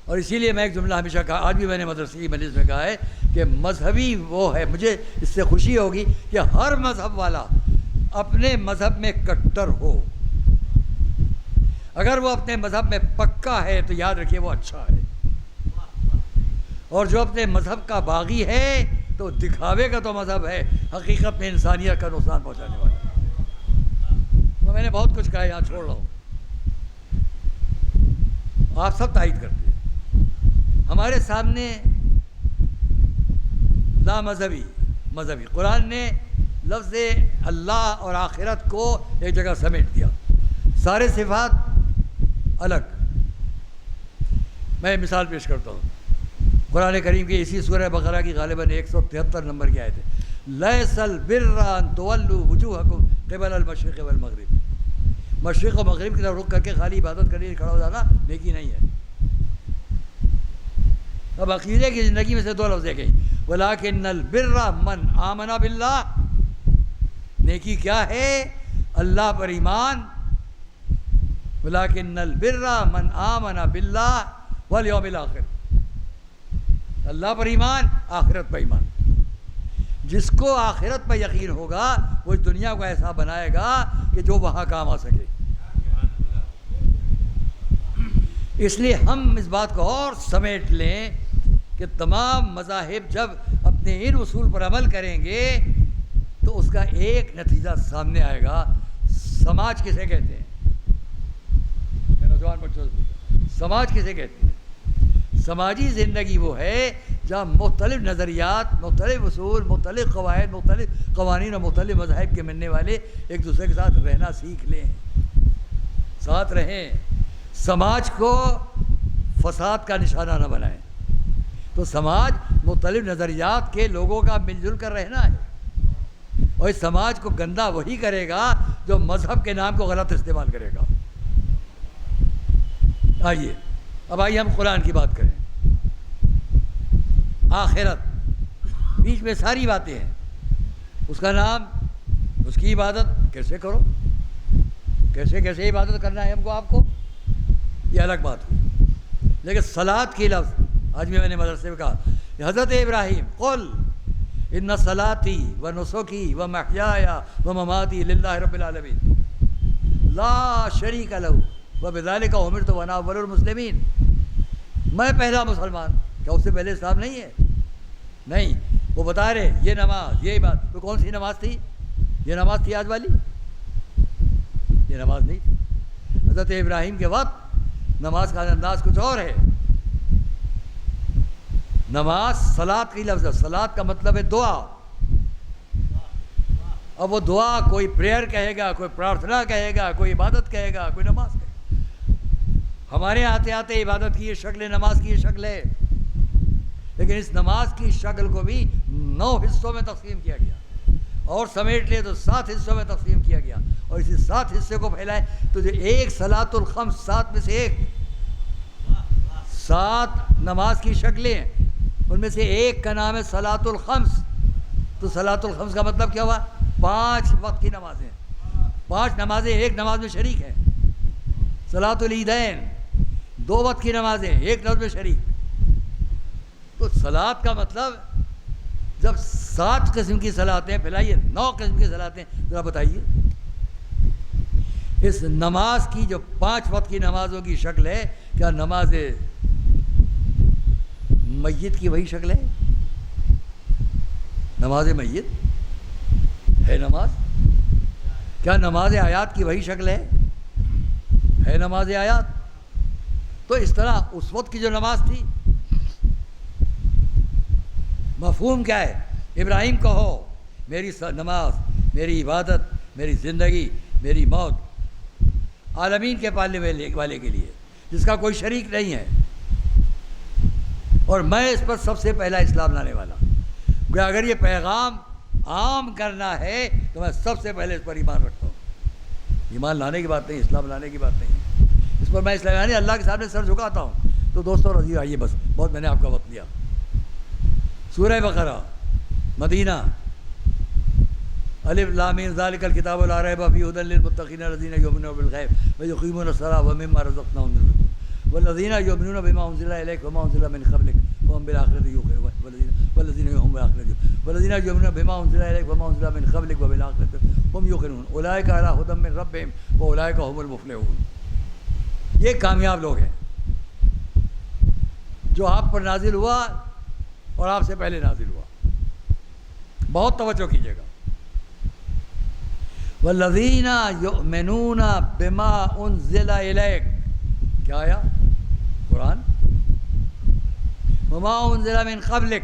اور اسی لیے میں ایک جملہ ہمیشہ کہا، آج بھی میں نے مدرسے کی مجلس میں کہا ہے کہ مذہبی وہ ہے، مجھے اس سے خوشی ہوگی کہ ہر مذہب والا اپنے مذہب میں کٹر ہو. اگر وہ اپنے مذہب میں پکا ہے تو یاد رکھیے وہ اچھا ہے. اور جو اپنے مذہب کا باغی ہے تو دکھاوے کا تو مذہب ہے، حقیقت میں انسانیت کا نقصان پہنچانے والا. تو میں نے بہت کچھ کہا، یہاں چھوڑ رہا ہوں. آپ سب تائید کرتے ہیں. ہمارے سامنے لا مذہبی قرآن نے لفظ اللہ اور آخرت کو ایک جگہ سمیٹ دیا. سارے صفات الگ. میں مثال پیش کرتا ہوں. قرآن کریم کی اسی سورہ بقرہ کی غالباً 173 نمبر کی آیت ہے. لیس البر ان تولوا وجوہکم قبل المشرق والمغرب. مشرق و مغرب کی طرف رخ کر کے خالی عبادت کرنے کے کھڑا ہو جانا نیکی نہیں ہے. اب عقیدے کی زندگی میں سے دو لفظ گئے، ولیکن البر من آمن باللہ. نیکی کیا ہے؟ اللہ پر ایمان. ولیکن البر من آمن باللہ والیوم الآخر. اللہ پر ایمان، آخرت پر ایمان. جس کو آخرت پر یقین ہوگا وہ اس دنیا کو ایسا بنائے گا کہ جو وہاں کام آ سکے. اس لیے ہم اس بات کو اور سمیٹ لیں کہ تمام مذاہب جب اپنے ان اصول پر عمل کریں گے تو اس کا ایک نتیجہ سامنے آئے گا. سماج کسے کہتے ہیں؟ میں نوجوان بچوں سے پوچھتا، سماج کسے کہتے ہیں؟ سماجی زندگی وہ ہے جہاں مختلف نظریات، مختلف اصول، مختلف قواعد، مختلف قوانین اور مختلف مذاہب کے ماننے والے ایک دوسرے کے ساتھ رہنا سیکھ لیں، ساتھ رہیں. سماج کو فساد کا نشانہ نہ بنائیں. تو سماج مختلف نظریات کے لوگوں کا مل جل کر رہنا ہے. اور اس سماج کو گندا وہی کرے گا جو مذہب کے نام کو غلط استعمال کرے گا. آئیے ہم قرآن کی بات کریں. آخرت بیچ میں ساری باتیں ہیں. اس کا نام، اس کی عبادت کیسے کرو، کیسے عبادت کرنا ہے ہم کو، آپ کو، یہ الگ بات ہوئی. لیکن صلاۃ کی لفظ آج بھی میں نے مدرسے میں کہا، حضرت ابراہیم قل ان صلاتی و نسکی و محیای و مماتی للہ رب العالمین لا شریک لہ وبذالک امرت وانا اول المسلمین. میں پہلا مسلمان. کیا اس سے پہلے اسلام نہیں ہے؟ نہیں. وہ بتا رہے یہ نماز، یہ بات. تو کون سی نماز تھی؟ یہ نماز تھی آج والی؟ یہ نماز نہیں تھی. حضرت ابراہیم کے وقت نماز کا انداز کچھ اور ہے. نماز صلاۃ کی لفظ ہے. صلاۃ کا مطلب ہے دعا. اب وہ دعا کوئی پریئر کہے گا، کوئی پرارتھنا کہے گا، کوئی عبادت کہے گا، کوئی نماز کہے گا. ہمارے آتے آتے عبادت کی یہ شکل ہے، نماز کی یہ شکل ہے. لیکن اس نماز کی شکل کو بھی 9 حصوں میں تقسیم کیا گیا، اور سمیٹ لے تو 7 حصوں میں تقسیم کیا گیا. اور اسی 7 حصے کو پھیلائے تو جو ایک صلاۃ الخمس، 7 میں سے ایک، 7 نماز کی شکلیں، ان میں سے ایک کا نام ہے صلاۃ الخمس. تو صلاۃ الخمس کا مطلب کیا ہوا؟ 5 وقت کی نمازیں. 5 نمازیں ایک نماز میں شریک ہیں. صلاۃ العیدین 2 وقت کی نمازیں ایک نماز میں شریک. تو صلاۃ کا مطلب جب 7 قسم کی صلاتیں پھیلائیے، 9 قسم کی صلاتیں، ذرا بتائیے اس نماز کی جو 5 وقت کی نمازوں کی شکل ہے، کیا نماز میت کی وہی شکل ہے؟ نماز میت ہے نماز؟ کیا نماز آیات کی وہی شکل ہے نماز آیات؟ تو اس طرح اس وقت کی جو نماز تھی، مفہوم کیا ہے؟ ابراہیم کہو میری نماز، میری عبادت، میری زندگی، میری موت عالمین کے پالنے والے کے لیے جس کا کوئی شریک نہیں ہے، اور میں اس پر سب سے پہلا اسلام لانے والا ہوں۔ کہ اگر یہ پیغام عام کرنا ہے تو میں سب سے پہلے اس پر ایمان رکھتا ہوں۔ ایمان لانے کی بات نہیں، اسلام لانے کی بات نہیں، اس پر میں اسلام یعنی اللہ کے سامنے سر جھکاتا ہوں۔ تو دوستوں رضی آئیے، بس بہت میں نے آپ کا وقت لیا۔ سورہ بقرہ، مدینہ، الف لام میم ذالک الکتاب لا ریب فیہ ھدی للمتقین الذین یؤمنون بالغیب ویقیمون الصلاۃ ومما رزقناہم ينفقون والذین یؤمنون بما انزل الیک وما انزل من قبلک وهم بالآخرۃ یوقنون والذین هم بالآخرۃ والذین یؤمنون بما انزل الیک وما انزل من قبلک وبالآخرۃ هم یوقنون اولئک علی ھدی من ربهم واولئک هم المفلحون۔ یہ کامیاب لوگ ہیں جو آپ پر نازل ہوا اور آپ سے پہلے نازل ہوا۔ بہت توجہ کیجیے گا۔ والذین یؤمنون بما انزل الیک، کیا آیا؟ قرآن۔ وما انزل من قبلک،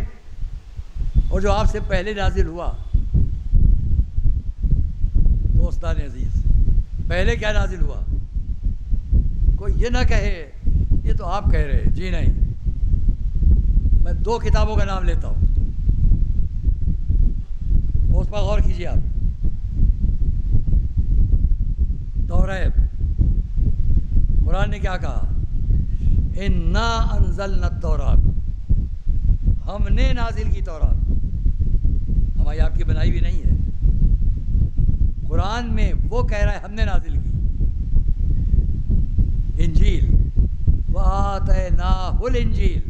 اور جو آپ سے پہلے نازل ہوا۔ دوستان عزیز، پہلے کیا نازل ہوا؟ کوئی یہ نہ کہے یہ تو آپ کہہ رہے، جی نہیں، میں 2 کتابوں کا نام لیتا ہوں، اس پر غور کیجیے آپ۔ توریت، قرآن نے کیا کہا؟ انا انزلنا التوراۃ، ہم نے نازل کی تورات، ہماری آپ کی بنائی بھی نہیں ہے۔ قرآن میں وہ کہہ رہا ہے ہم نے نازل کی۔ انجیل، وآتیناہ الانجیل،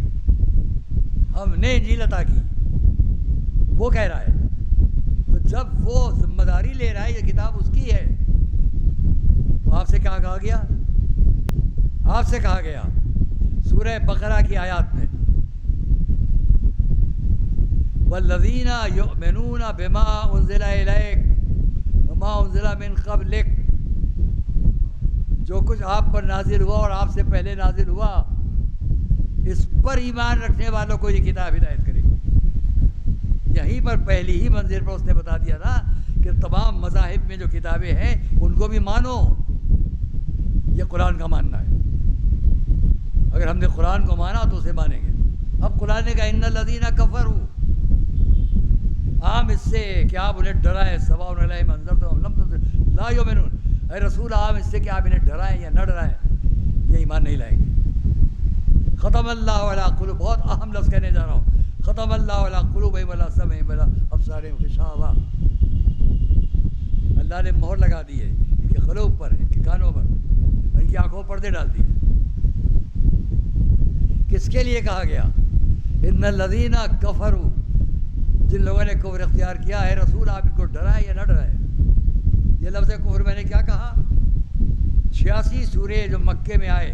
ہم نے انجیل عطا کی، وہ کہہ رہا ہے۔ تو جب وہ ذمہ داری لے رہا ہے یہ کتاب اس کی ہے، تو آپ سے کیا کہا گیا؟ آپ سے کہا گیا سورہ بقرہ کی آیات میں، والذین یؤمنون بما انزل الیک وما انزل من قبلک، جو کچھ آپ پر نازل ہوا اور آپ سے پہلے نازل ہوا، اس پر ایمان رکھنے والوں کو یہ کتاب ہدایت کرے گی۔ یہیں پر پہلی ہی منزل پر اس نے بتا دیا نا کہ تمام مذاہب میں جو کتابیں ہیں ان کو بھی مانو، یہ قرآن کا ماننا ہے۔ اگر ہم نے قرآن کو مانا تو اسے مانیں گے۔ اب قرآن نے کہا ان الذین کفروا، عام اس سے کہ آپ انہیں ڈرائیں، سواء علیہم انذرتہم لم تنذرہم لا یؤمنون، اے رسول عام اس سے کہ آپ انہیں ڈرائیں یا نہ ڈرائیں یہ ایمان نہیں لائیں گے۔ ختم اللہ علی قلوب، بہت اہم لفظ کہنے جا رہا ہوں، ختم اللہ علی قلوبہم وعلی سمعہم وعلی ابصارہم غشاوہ، اللہ نے مہر لگا دی ہے ان کے قلوب پر، ان کے کانوں پر، ان کی آنکھوں پر پردے ڈال دیے۔ کس کے لیے کہا گیا؟ ان الذین کفروا، جن لوگوں نے کفر اختیار کیا ہے، رسول آپ ان کو ڈرائیں یا نہ ڈرائیں۔ یہ لفظ کفر میں نے کیا کہا؟ 86 سورے جو مکے میں آئے،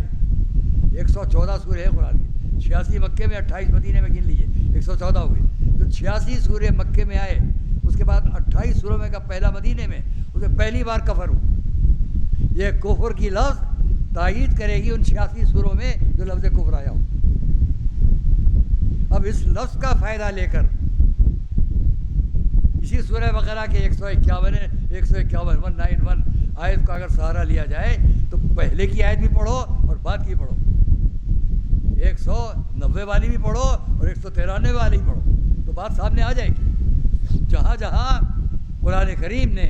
114 سورے ہیں قرآن کی، 86 مکے میں، 28 مدینے میں، گن لیجیے 114 ہوئے۔ جو 86 سورے مکے میں آئے، اس کے بعد 28 سوروں میں کا پہلا مدینے میں، اسے پہلی بار کفر ہو۔ یہ کفر کی لفظ تائید کرے گی ان 86 سوروں میں جو لفظ کفر آیا ہو۔ اب اس لفظ کا فائدہ لے کر اسی سورہ بقرہ کے 151 آیت کو اگر سہارا لیا جائے تو پہلے کی آیت بھی پڑھو اور بعد کی پڑھو، 190 والی بھی پڑھو اور 193 والی بھی پڑھو، تو بات سامنے آ جائے گی۔ جہاں جہاں قرآن کریم نے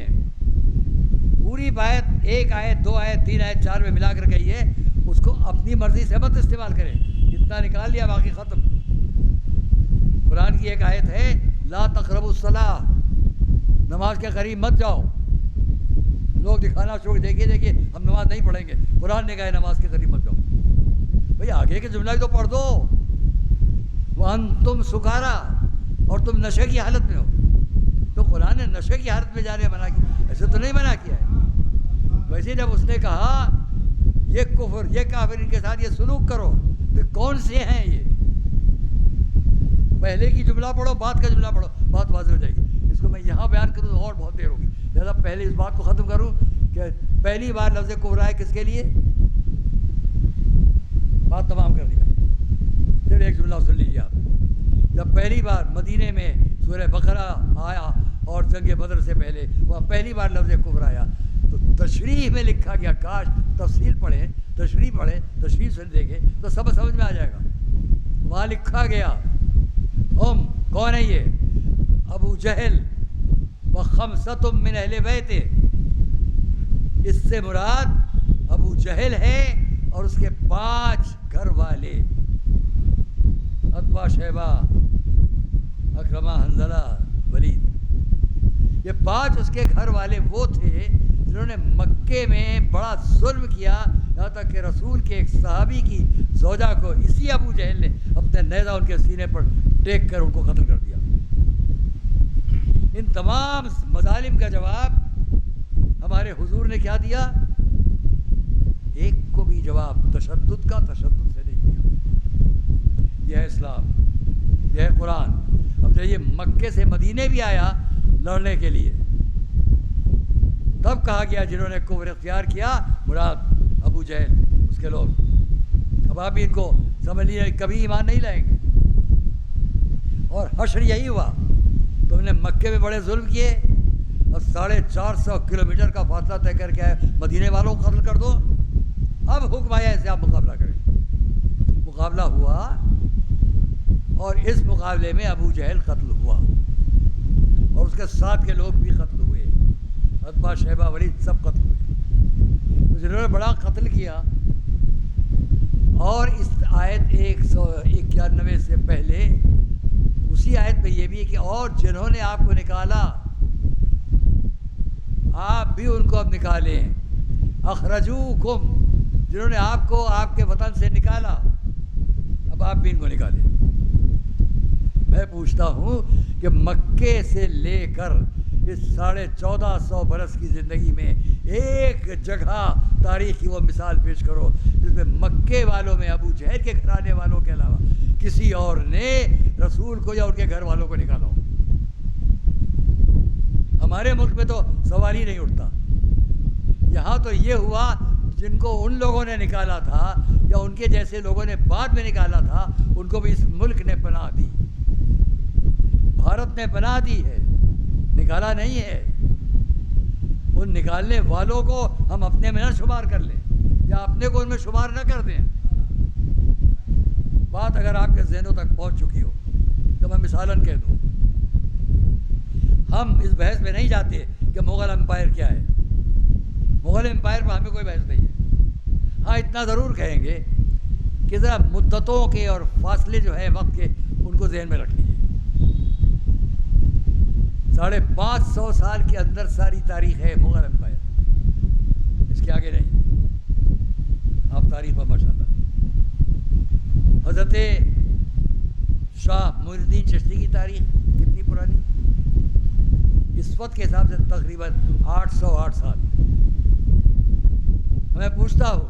پوری آیت، 1 آیت، 2 آیت، 3 آیت، 4 میں ملا کر کہی ہے، اس کو اپنی مرضی سے مت استعمال کریں، اتنا نکال لیا باقی ختم۔ قرآن کی ایک آیت ہے لا تقربوا الصلاۃ، نماز کے قریب مت جاؤ۔ لوگ دکھانا شروع، دیکھیے ہم نماز نہیں پڑھیں گے، قرآن نے کہا ہے نماز کے قریب مت جاؤ۔ بھئی آگے کے جملہ تو پڑھ دو، وَأَنْتُمْ سُكَارَىٰ، اور تم نشے کی حالت میں ہو۔ قرآن نے نشے کی حالت میں جانے منع کیا؟ ایسے تو نہیں منع کیا ہے. ویسے جب اس نے کہا یہ کفر، یہ کافر، ان کے ساتھ یہ سلوک کرو، تو کون سے ہیں یہ؟ پہلے کی جملہ پڑھو، بعد کا جملہ پڑھو، بات واضح ہو جائے گی. اس کو میں یہاں بیان کروں تو اور بہت دیر ہوگی، لہٰذا پہلے اس بات کو ختم کروں کہ پہلی بار لفظ کفر آئے کس کے لیے. بات تمام کر دی میں نے، پھر ایک جملہ سن لیجیے آپ. جب پہلی بار مدینے میں سورہ بقرہ آیا اور جنگ بدر سے پہلے وہاں پہلی بار لفظ کفر آیا تو تشریح میں لکھا گیا، کاش تفصیل پڑھیں، تشریح پڑھیں، تشریح سے دیکھیں تو سب سمجھ میں آ جائے گا. وہاں لکھا گیا ہم کون ہے یہ؟ ابو جہل وخمسۃ من اہل بیت. اس سے مراد ابو جہل ہے اور اس کے 5 گھر والے، عتبہ، شیبہ، اکرمہ، حنظلہ، ولید. یہ 5 اس کے گھر والے وہ تھے جنہوں نے مکے میں بڑا ظلم کیا، یہاں تک کہ رسول کے ایک صحابی کی زوجہ کو اسی ابو جہل نے اپنے نیزہ ان کے سینے پر ٹیک کر ان کو قتل کر دیا. ان تمام مظالم کا جواب ہمارے حضور نے کیا دیا؟ ایک کو بھی جواب تشدد کا تشدد سے نہیں دیا. یہ ہے اسلام، یہ ہے قرآن. اب جب یہ مکے سے مدینے بھی آیا لڑنے کے لیے، تب کہا گیا جنہوں نے کفر اختیار کیا مراد ابو جہل، اس کے لوگ. اب آپ ان کو سمجھ لیجیے کبھی ایمان نہیں لائیں گے. اور حشر یہی ہوا، تم نے مکے میں بڑے ظلم کیے، اب 450 کلومیٹر کا فاصلہ طے کر کے مدینے والوں کو قتل کر دو. اب حکم آیا اسے آپ مقابلہ کریں. مقابلہ ہوا اور اس مقابلے میں ابو جہل قتل ہوا اور اس کے ساتھ کے لوگ بھی قتل ہوئے، عتبہ، شیبہ، ولید سب قتل ہوئے. تو جنہوں نے بڑا قتل کیا. اور اس آیت 191 سے پہلے اسی آیت میں یہ بھی ہے کہ اور جنہوں نے آپ کو نکالا آپ بھی ان کو اب نکالیں. اخرجوکم، جنہوں نے آپ کو آپ کے وطن سے نکالا اب آپ بھی ان کو نکالیں. میں پوچھتا ہوں کہ مکے سے لے کر اس 1450 برس کی زندگی میں ایک جگہ تاریخ کی وہ مثال پیش کرو جس میں مکے والوں میں ابو جہل کے گھرانے والوں کے علاوہ کسی اور نے رسول کو یا ان کے گھر والوں کو نکالا ہو. ہمارے ملک میں تو سوال ہی نہیں اٹھتا. یہاں تو یہ ہوا جن کو ان لوگوں نے نکالا تھا یا ان کے جیسے لوگوں نے بعد میں نکالا تھا ان کو بھی اس ملک نے پناہ دی، بھارت نے پناہ دی ہے، نکالا نہیں ہے. ان نکالنے والوں کو ہم اپنے میں نہ شمار کر لیں یا اپنے کو ان میں شمار نہ کر دیں. بات اگر آپ کے ذہنوں تک پہنچ چکی ہو تو میں مثالاً کہہ دوں. ہم اس بحث میں نہیں جاتے کہ مغل امپائر کیا ہے. مغل امپائر پر ہمیں کوئی بحث نہیں ہے. ہاں اتنا ضرور کہیں گے کہ ذرا مدتوں کے اور فاصلے جو ہے وقت کے ان کو ذہن میں رکھ لیجیے. 550 سال کے اندر ساری تاریخ ہے مغل امپائر، اس کے آگے نہیں. آپ تاریخ پر ماشاء اللہ حضرت شاہ معین الدین چشتی کی تاریخ کتنی پرانی؟ اس وقت کے حساب سے تقریباً 808 سال. میں پوچھتا ہوں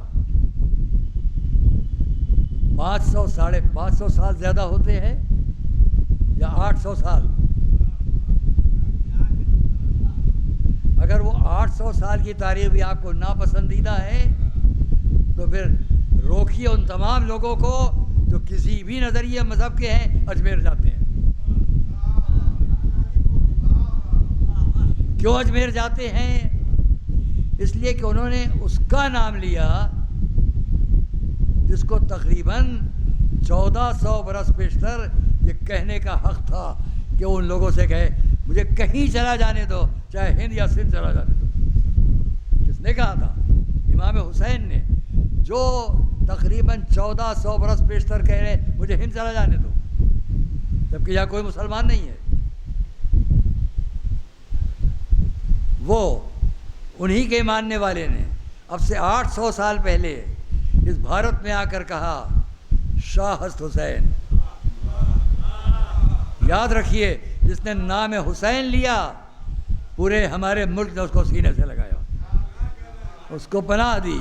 500 ساڑھے 500 سال زیادہ ہوتے ہیں یا 800 سال؟ اگر وہ 800 سال کی تاریخ بھی آپ کو ناپسندیدہ ہے تو پھر روکیے ان تمام لوگوں کو جو کسی بھی نظریے مذہب کے ہیں اجمیر جاتے ہیں. کیوں اجمیر جاتے ہیں؟ اس لیے کہ انہوں نے اس کا نام لیا جس کو تقریباً 1400 برس پیشتر یہ کہنے کا حق تھا کہ ان لوگوں سے کہے مجھے کہیں چلا جانے دو، چاہے ہند یا سندھ چلا جانے دو. کس نے کہا تھا؟ امام حسین نے، جو تقریباً 1400 برس پیشتر کہہ رہے مجھے ہند چلا جانے دو، جبکہ یہاں کوئی مسلمان نہیں ہے. وہ انہی کے ماننے والے نے اب سے 800 سال پہلے اس بھارت میں آ کر کہا شاہ ہست حسین. یاد رکھیے جس نے نام حسین لیا پورے ہمارے ملک نے اس کو سینے سے لگایا، اس کو پناہ دی.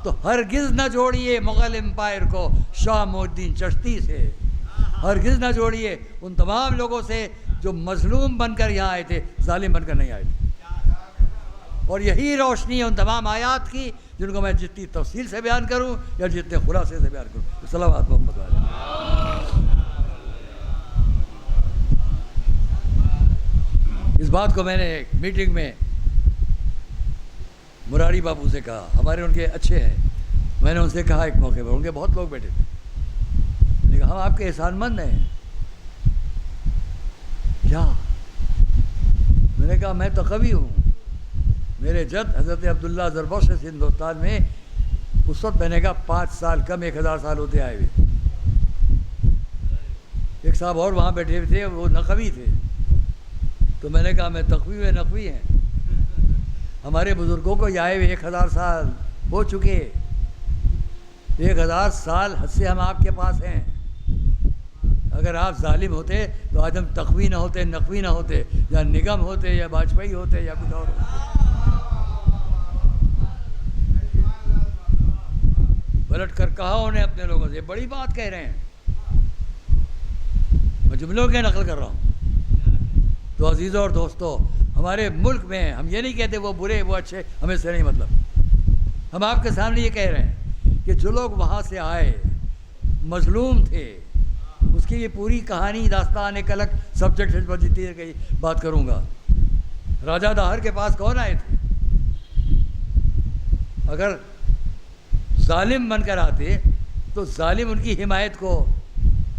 تو ہرگز نہ جوڑیے مغل امپائر کو شاہ محی الدین چشتی سے، ہرگز نہ جوڑیے ان تمام لوگوں سے جو مظلوم بن کر یہاں آئے تھے، ظالم بن کر نہیں آئے تھے. اور یہی روشنی ہے ان تمام آیات کی جن کو میں جتنی تفصیل سے بیان کروں یا جتنے خلاصے سے بیان کروں. صلوات محمد علیہ. اس بات کو میں نے ایک میٹنگ میں مراری بابو سے کہا، ہمارے ان کے اچھے ہیں، میں نے ان سے کہا ایک موقع پر، ان کے بہت لوگ بیٹھے تھے، میں نے کہا ہم آپ کے احسان مند ہیں. کیا؟ میں نے کہا میں تقوی ہوں. میرے جد حضرت عبداللہ زربخش سے ہندوستان میں اس وقت میں نے کہا 5 سال کم 1000 سال ہوتے آئے ہوئے. ایک صاحب اور وہاں بیٹھے ہوئے تھے، وہ نقوی تھے. تو میں نے کہا میں تقوی و نقوی ہیں. ہمارے بزرگوں کو یہ آئے ہوئے 1000 سال ہو چکے. 1000 سال حد سے ہم آپ کے پاس ہیں. اگر آپ ظالم ہوتے تو آج ہم تقوی نہ ہوتے، نقوی نہ ہوتے، یا نگم ہوتے، یا واجپئی ہوتے، یا کچھ اور ہوتے. پلٹ کر کہا انہیں اپنے لوگوں سے، بڑی بات کہہ رہے ہیں، میں جملوں کے نقل کر رہا ہوں. تو عزیزوں اور دوستوں، ہمارے ملک میں ہم یہ نہیں کہتے وہ برے وہ اچھے، ہمیں سے نہیں مطلب. ہم آپ کے سامنے یہ کہہ رہے ہیں کہ جو لوگ وہاں سے آئے مظلوم تھے، اس کی یہ پوری کہانی داستان ایک الگ سبجیکٹ پر جتنی گئی بات کروں گا. راجہ داہر کے پاس کون آئے تھے؟ اگر ظالم بن کر آتے تو ظالم ان کی حمایت کو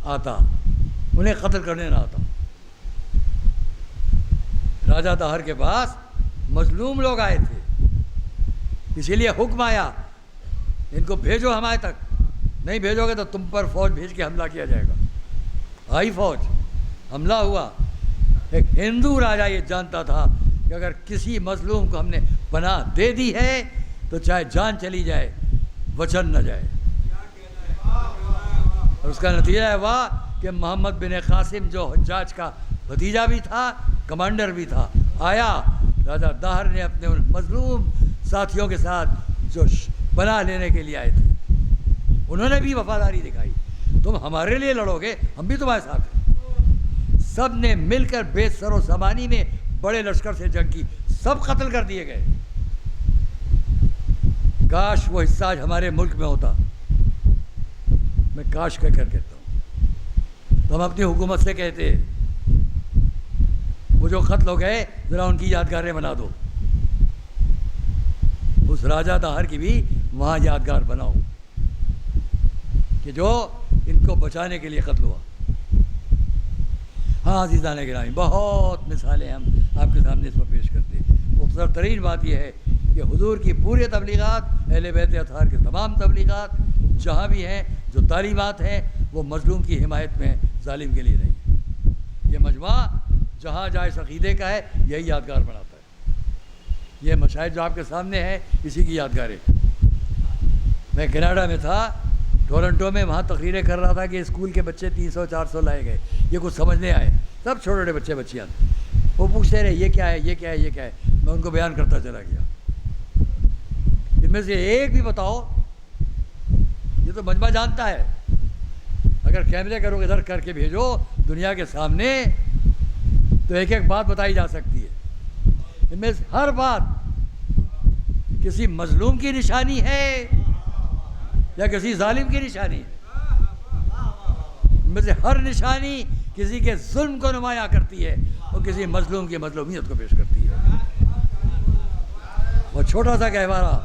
آتا، انہیں قتل کرنے نہ آتا. راجہ داہر کے پاس مظلوم لوگ آئے تھے، اسی لیے حکم آیا ان کو بھیجو ہمارے تک، نہیں بھیجو گے تو تم پر فوج بھیج کے حملہ کیا جائے گا. آئی فوج، حملہ ہوا. ایک ہندو راجہ یہ جانتا تھا کہ اگر کسی مظلوم کو ہم نے پناہ دے دی ہے تو چاہے جان چلی جائے وچن نہ جائے. اور اس کا نتیجہ ہوا کہ محمد بن قاسم جو حجاج کا بھتیجا بھی تھا، کمانڈر بھی تھا، آیا. راجہ داہر نے اپنے ان مظلوم ساتھیوں کے ساتھ جو پناہ لینے کے لیے آئے تھے، انہوں نے بھی وفاداری دکھائی. تم ہمارے لیے لڑو گے، ہم بھی تمہارے ساتھ ہیں. سب نے مل کر بے سر و سامانی میں بڑے لشکر سے جنگ کی، سب قتل کر دیے گئے. کاش وہ حصہ آج ہمارے ملک میں ہوتا. میں کاش کہہ کر کہتا ہوں. تو ہم اپنی حکومت سے کہتے وہ جو قتل ہو گئے ذرا ان کی یادگاریں بنا دو. اس راجہ داہر کی بھی وہاں یادگار بناؤ کہ جو ان کو بچانے کے لیے قتل ہوا. ہاں عزیزان گرامی، بہت مثالیں ہم آپ کے سامنے اس میں پیش کرتے ہیں. مختصر ترین بات یہ ہے کہ حضور کی پورے تبلیغات، اہل بیت اطہار کے تمام تبلیغات جہاں بھی ہیں، جو تعلیمات ہیں، وہ مظلوم کی حمایت میں، ظالم کے لیے نہیں. یہ مجمع جہاں جائے عقیدے کا ہے، یہی یادگار بناتا ہے. یہ مشاہد جو آپ کے سامنے ہیں، اسی کی یادگاریں. میں کینیڈا میں تھا، ٹورنٹو میں، وہاں تقریریں کر رہا تھا کہ اسکول کے بچے 300-400 لائے گئے. یہ کچھ سمجھنے آئے، سب چھوٹے چھوٹے بچے بچیاں. وہ پوچھتے رہے یہ کیا ہے، یہ کیا ہے، یہ کیا ہے. میں ان کو بیان کرتا چلا گیا. ان میں سے ایک بھی بتاؤ، یہ تو مجمع جانتا ہے. اگر کیمرے کرو ادھر کر کے بھیجو دنیا کے سامنے تو ایک ایک بات بتائی جا سکتی ہے. ان میں سے ہر بات کسی مظلوم کی نشانی ہے یا کسی ظالم کی نشانی ہے. ان میں سے ہر نشانی کسی کے ظلم کو نمایاں کرتی ہے اور کسی مظلوم کی مظلومیت کو پیش کرتی ہے. وہ چھوٹا سا گہوارہ،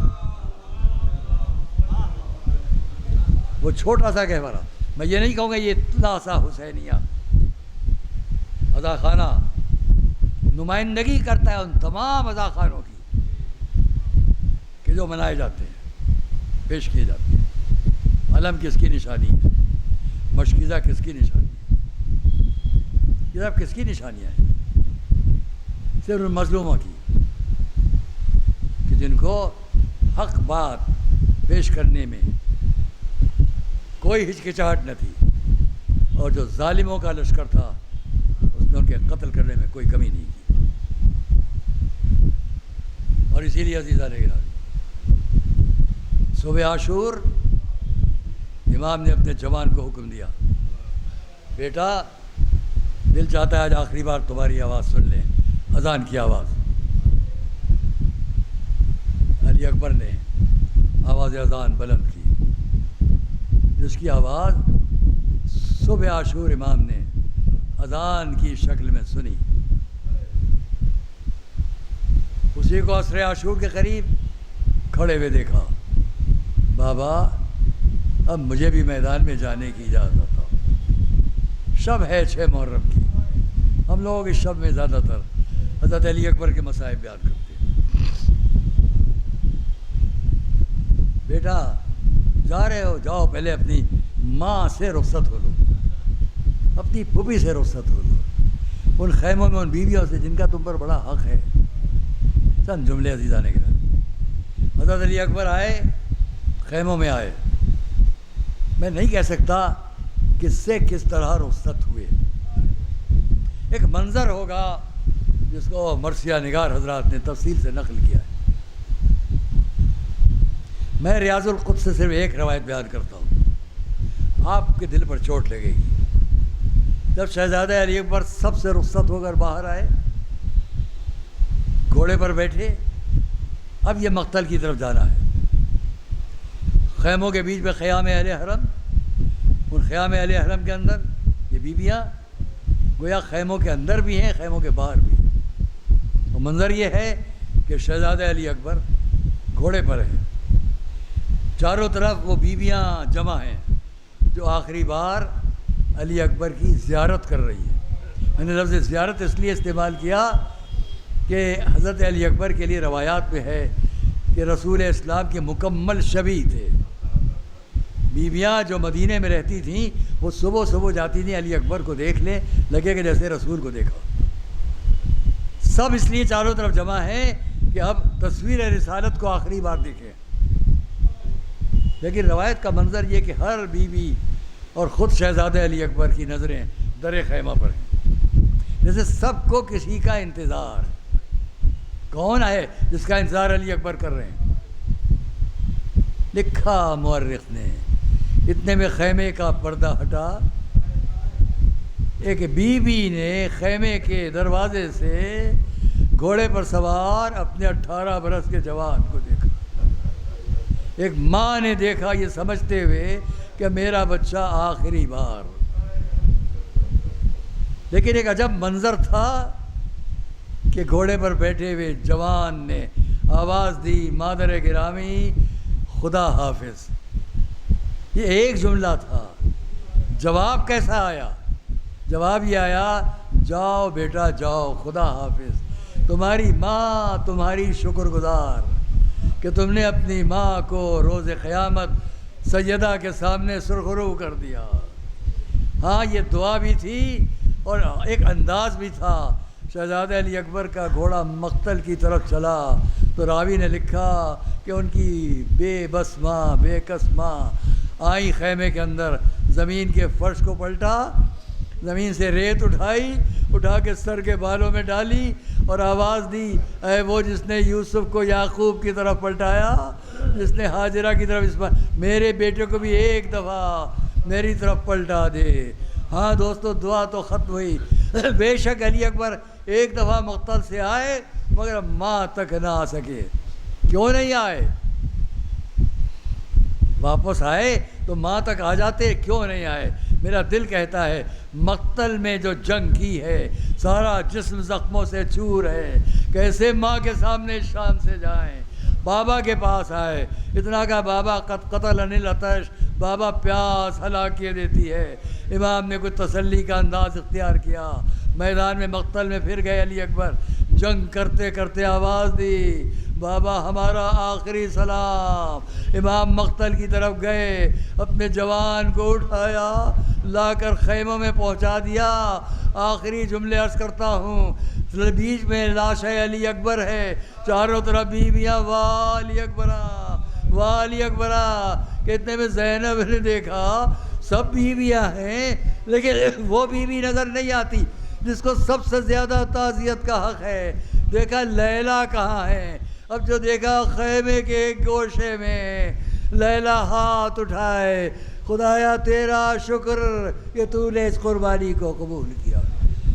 وہ چھوٹا سا گہوارہ، میں یہ نہیں کہوں گا یہ اتنا سا حسینیہ عزاخانہ نمائندگی کرتا ہے ان تمام عزاخانوں کی کہ جو منائے جاتے ہیں، پیش کیے جاتے ہیں. علم کس کی نشانی ہے، مشکیزہ کس کی نشانی ہے، یہ سب کس کی نشانیاں ہیں؟ صرف ان مظلوموں کی کہ جن کو حق بات پیش کرنے میں کوئی ہچکچاہٹ نہ تھی، اور جو ظالموں کا لشکر تھا اس نے ان کے قتل کرنے میں کوئی کمی نہیں کی. اسی لیے عزیزہ نے گرا صبح عاشور امام نے اپنے جوان کو حکم دیا، بیٹا دل چاہتا ہے آج آخری بار تمہاری آواز سن لیں، اذان کی آواز۔ علی اکبر نے آواز اذان بلند کی، جس کی آواز صبح عاشور امام نے اذان کی شکل میں سنی۔ اسی کو عصر عاشور کے قریب کھڑے ہوئے دیکھا، بابا اب مجھے بھی میدان میں جانے کی اجازت ہو، شب ہے 6 محرم کی، ہم لوگ اس شب میں زیادہ تر حضرت علی اکبر کے مصائب بیان کرتے ہیں۔ بیٹا جا رہے ہو، جاؤ پہلے اپنی ماں سے رخصت ہو لو، اپنی پھوپھی سے رخصت ہو لو، ان خیموں میں ان بیویوں سے جن کا تم پر بڑا حق ہے۔ چند جملے عزیزہ نے گرامی، حضرت علی اکبر آئے، خیموں میں آئے، میں نہیں کہہ سکتا کس سے کس طرح رخصت ہوئے، ایک منظر ہوگا جس کو مرثیہ نگار حضرات نے تفصیل سے نقل کیا ہے۔ میں ریاض القدس سے صرف ایک روایت بیان کرتا ہوں، آپ کے دل پر چوٹ لگے گی۔ جب شہزادہ علی اکبر سب سے رخصت ہو کر باہر آئے، گھوڑے پر بیٹھے، اب یہ مقتل کی طرف جانا ہے۔ خیموں کے بیچ میں خیام اہل حرم، ان خیام اہل حرم کے اندر یہ بیویاں گویا خیموں کے اندر بھی ہیں، خیموں کے باہر بھی ہیں۔ تو منظر یہ ہے کہ شہزادہ علی اکبر گھوڑے پر ہیں، چاروں طرف وہ بیویاں جمع ہیں جو آخری بار علی اکبر کی زیارت کر رہی ہیں۔ میں نے لفظ زیارت اس لیے استعمال کیا کہ حضرت علی اکبر کے لیے روایات میں ہے کہ رسول اسلام کے مکمل شبیہ تھے۔ بیویاں جو مدینے میں رہتی تھیں وہ صبح صبح جاتی تھیں علی اکبر کو دیکھ لیں، لگے کہ جیسے رسول کو دیکھا۔ سب اس لیے چاروں طرف جمع ہیں کہ اب تصویر رسالت کو آخری بار دیکھیں، لیکن روایت کا منظر یہ کہ ہر بیوی اور خود شہزادہ علی اکبر کی نظریں در خیمہ پر ہیں، جیسے سب کو کسی کا انتظار۔ کون ہے جس کا انتظار علی اکبر کر رہے ہیں؟ لکھا مورخ نے، اتنے میں خیمے کا پردہ ہٹا، ایک بیوی نے خیمے کے دروازے سے گھوڑے پر سوار اپنے 18 برس کے جوان کو دیکھا۔ ایک ماں نے دیکھا یہ سمجھتے ہوئے کہ میرا بچہ آخری بار، لیکن ایک عجب منظر تھا کہ گھوڑے پر بیٹھے ہوئے جوان نے آواز دی، مادر گرامی خدا حافظ۔ یہ ایک جملہ تھا، جواب کیسا آیا؟ جواب یہ آیا، جاؤ بیٹا جاؤ، خدا حافظ، تمہاری ماں تمہاری شکر گزار کہ تم نے اپنی ماں کو روز قیامت سیدہ کے سامنے سرخرو کر دیا۔ ہاں یہ دعا بھی تھی اور ایک انداز بھی تھا۔ شہزادہ علی اکبر کا گھوڑا مقتل کی طرف چلا تو راوی نے لکھا کہ ان کی بے بس ماں، بے کس ماں آئی خیمے کے اندر، زمین کے فرش کو پلٹا، زمین سے ریت اٹھائی، اٹھا کے سر کے بالوں میں ڈالی اور آواز دی، اے وہ جس نے یوسف کو یعقوب کی طرف پلٹایا، جس نے ہاجرہ کی طرف میرے بیٹے کو بھی ایک دفعہ میری طرف پلٹا دے۔ ہاں دوستو، دعا تو ختم ہوئی۔ بے شک علی اکبر ایک دفعہ مقتل سے آئے مگر ماں تک نہ آ سکے۔ کیوں نہیں آئے؟ واپس آئے تو ماں تک آ جاتے، کیوں نہیں آئے؟ میرا دل کہتا ہے مقتل میں جو جنگ کی ہے، سارا جسم زخموں سے چور ہے، کیسے ماں کے سامنے شان سے جائیں؟ بابا کے پاس آئے، اتنا کہا بابا قتل انل عطش، بابا پیاس ہلاک کیے دیتی ہے۔ امام نے کچھ تسلی کا انداز اختیار کیا، میدان میں مقتل میں پھر گئے علی اکبر، جنگ کرتے کرتے آواز دی، بابا ہمارا آخری سلام۔ امام مقتل کی طرف گئے، اپنے جوان کو اٹھایا، لا کر خیموں میں پہنچا دیا۔ آخری جملے عرض کرتا ہوں، بیچ میں لاش علی اکبر ہے، چاروں طرف بیویاں، واہ علی اکبرہ، واہ علی اکبرہ۔ کتنے میں زینب نے دیکھا سب بیویاں ہیں لیکن وہ بیوی نظر نہیں آتی جس کو سب سے زیادہ تعزیت کا حق ہے۔ دیکھا لیلا کہاں ہے، اب جو دیکھا خیمے کے ایک گوشے میں لیلا ہاتھ اٹھائے، خدایا تیرا شکر کہ تو نے اس قربانی کو قبول کیا۔